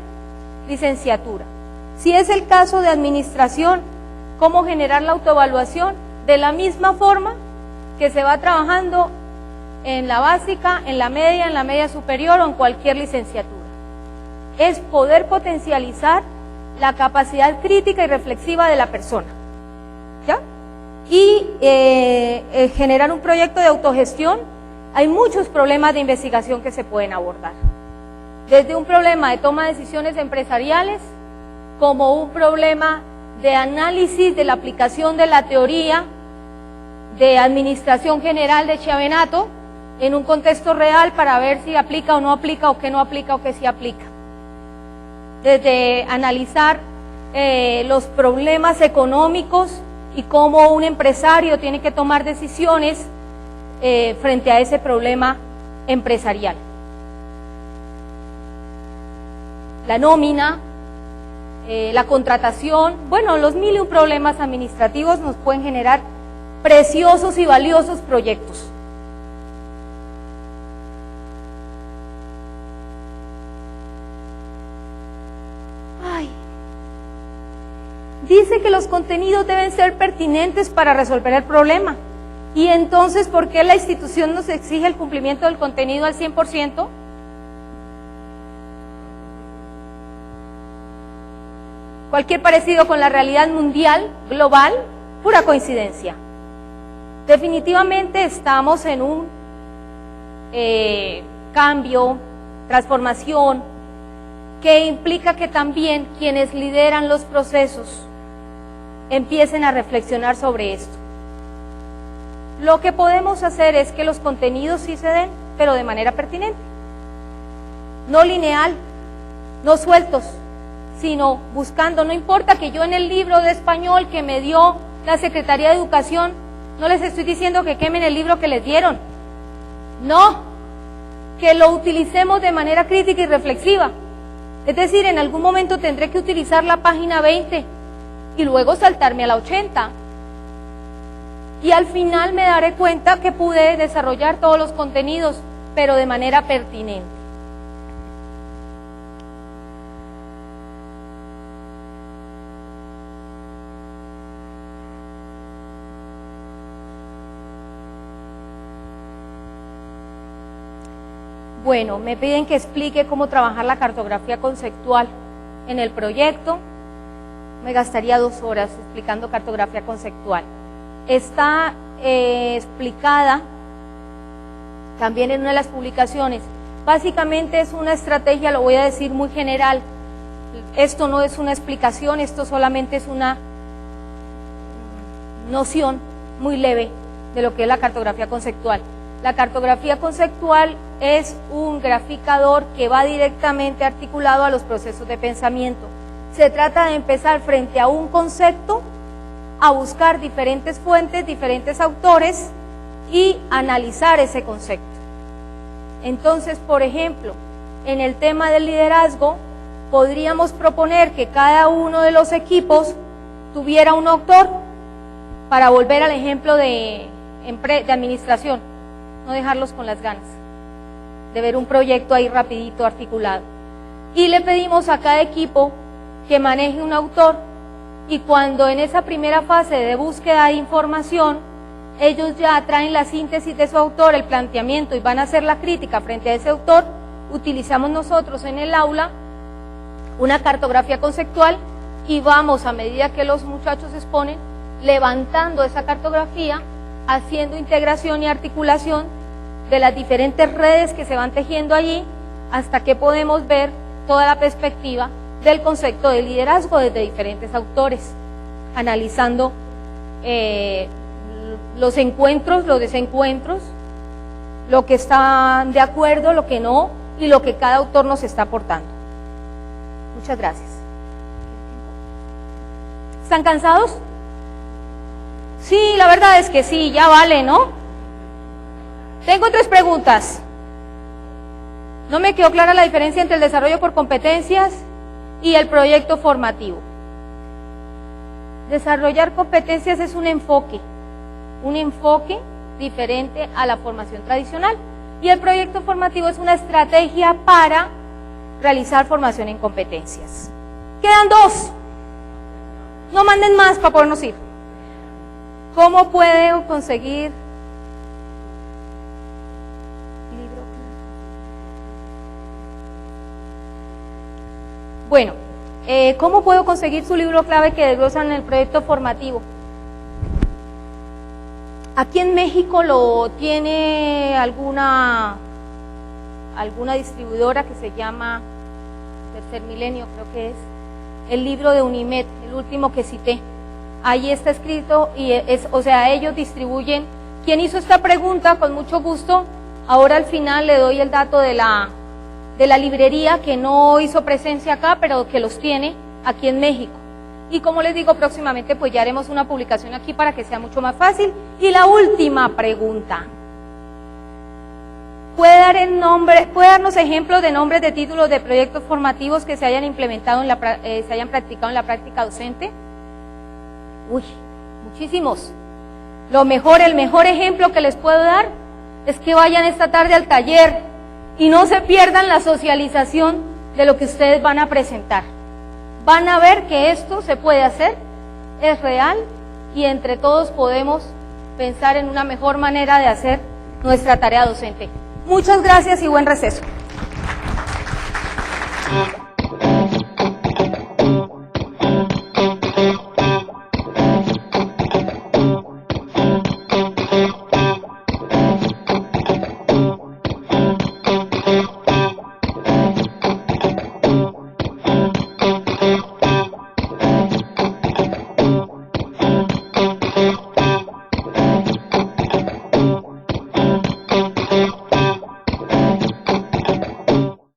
S2: licenciatura. Si es el caso de administración, ¿cómo generar la autoevaluación? De la misma forma que se va trabajando en la básica, en la media superior o en cualquier licenciatura. Es poder potencializar la capacidad crítica y reflexiva de la persona, ¿ya? Y generar un proyecto de autogestión. Hay muchos problemas de investigación que se pueden abordar, desde un problema de toma de decisiones empresariales, como un problema de análisis de la aplicación de la teoría de administración general de Chiavenato en un contexto real para ver si aplica o no aplica, o qué no aplica o qué sí aplica. Desde analizar los problemas económicos y cómo un empresario tiene que tomar decisiones frente a ese problema empresarial. La nómina, la contratación, bueno, los 1001 problemas administrativos nos pueden generar preciosos y valiosos proyectos. Dice que los contenidos deben ser pertinentes para resolver el problema. Y entonces, ¿por qué la institución nos exige el cumplimiento del contenido al 100%? Cualquier parecido con la realidad mundial, global, pura coincidencia. Definitivamente estamos en un cambio, transformación, que implica que también quienes lideran los procesos empiecen a reflexionar sobre esto. Lo que podemos hacer es que los contenidos sí se den, pero de manera pertinente, no lineal, no sueltos, sino buscando. No importa que yo en el libro de español que me dio la Secretaría de Educación, no les estoy diciendo que quemen el libro que les dieron, no, que lo utilicemos de manera crítica y reflexiva. Es decir, en algún momento tendré que utilizar la página 20 y luego saltarme a la 80. Y al final me daré cuenta que pude desarrollar todos los contenidos, pero de manera pertinente. Bueno, me piden que explique cómo trabajar la cartografía conceptual en el proyecto. Me gastaría 2 horas explicando cartografía conceptual. Está explicada también en una de las publicaciones. Básicamente es una estrategia, lo voy a decir muy general. Esto no es una explicación, esto solamente es una noción muy leve de lo que es la cartografía conceptual. La cartografía conceptual es un graficador que va directamente articulado a los procesos de pensamiento. Se trata de empezar frente a un concepto, a buscar diferentes fuentes, diferentes autores y analizar ese concepto. Entonces, por ejemplo, en el tema del liderazgo, podríamos proponer que cada uno de los equipos tuviera un autor, para volver al ejemplo de administración, no dejarlos con las ganas de ver un proyecto ahí rapidito articulado. Y le pedimos a cada equipo que maneje un autor, y cuando en esa primera fase de búsqueda de información ellos ya traen la síntesis de su autor, el planteamiento, y van a hacer la crítica frente a ese autor, utilizamos nosotros en el aula una cartografía conceptual y vamos, a medida que los muchachos exponen, levantando esa cartografía, haciendo integración y articulación de las diferentes redes que se van tejiendo allí, hasta que podemos ver toda la perspectiva del concepto de liderazgo desde diferentes autores, analizando los encuentros, los desencuentros, lo que está de acuerdo, lo que no, y lo que cada autor nos está aportando. Muchas gracias. ¿Están cansados? Sí, la verdad es que sí, ya vale, ¿no? Tengo 3 preguntas. No me quedó clara la diferencia entre el desarrollo por competencias y el proyecto formativo. Desarrollar competencias es un enfoque diferente a la formación tradicional, y el proyecto formativo es una estrategia para realizar formación en competencias. Quedan 2. No manden más para podernos ir. ¿Cómo puedo conseguir libro? Bueno, ¿cómo puedo conseguir su libro clave que desglosan en el proyecto formativo? Aquí en México lo tiene alguna distribuidora que se llama Tercer Milenio, creo que es el libro de Unimed, el último que cité. Ahí está escrito y ellos distribuyen. ¿Quién hizo esta pregunta? Con mucho gusto. Ahora al final le doy el dato de la librería que no hizo presencia acá, pero que los tiene aquí en México. Y como les digo, próximamente pues ya haremos una publicación aquí para que sea mucho más fácil. Y la última pregunta. ¿Puede darnos ejemplos de nombres de títulos de proyectos formativos que se hayan implementado se hayan practicado en la práctica docente? Uy, muchísimos. El mejor ejemplo que les puedo dar es que vayan esta tarde al taller y no se pierdan la socialización de lo que ustedes van a presentar. Van a ver que esto se puede hacer, es real, y entre todos podemos pensar en una mejor manera de hacer nuestra tarea docente. Muchas gracias y buen receso.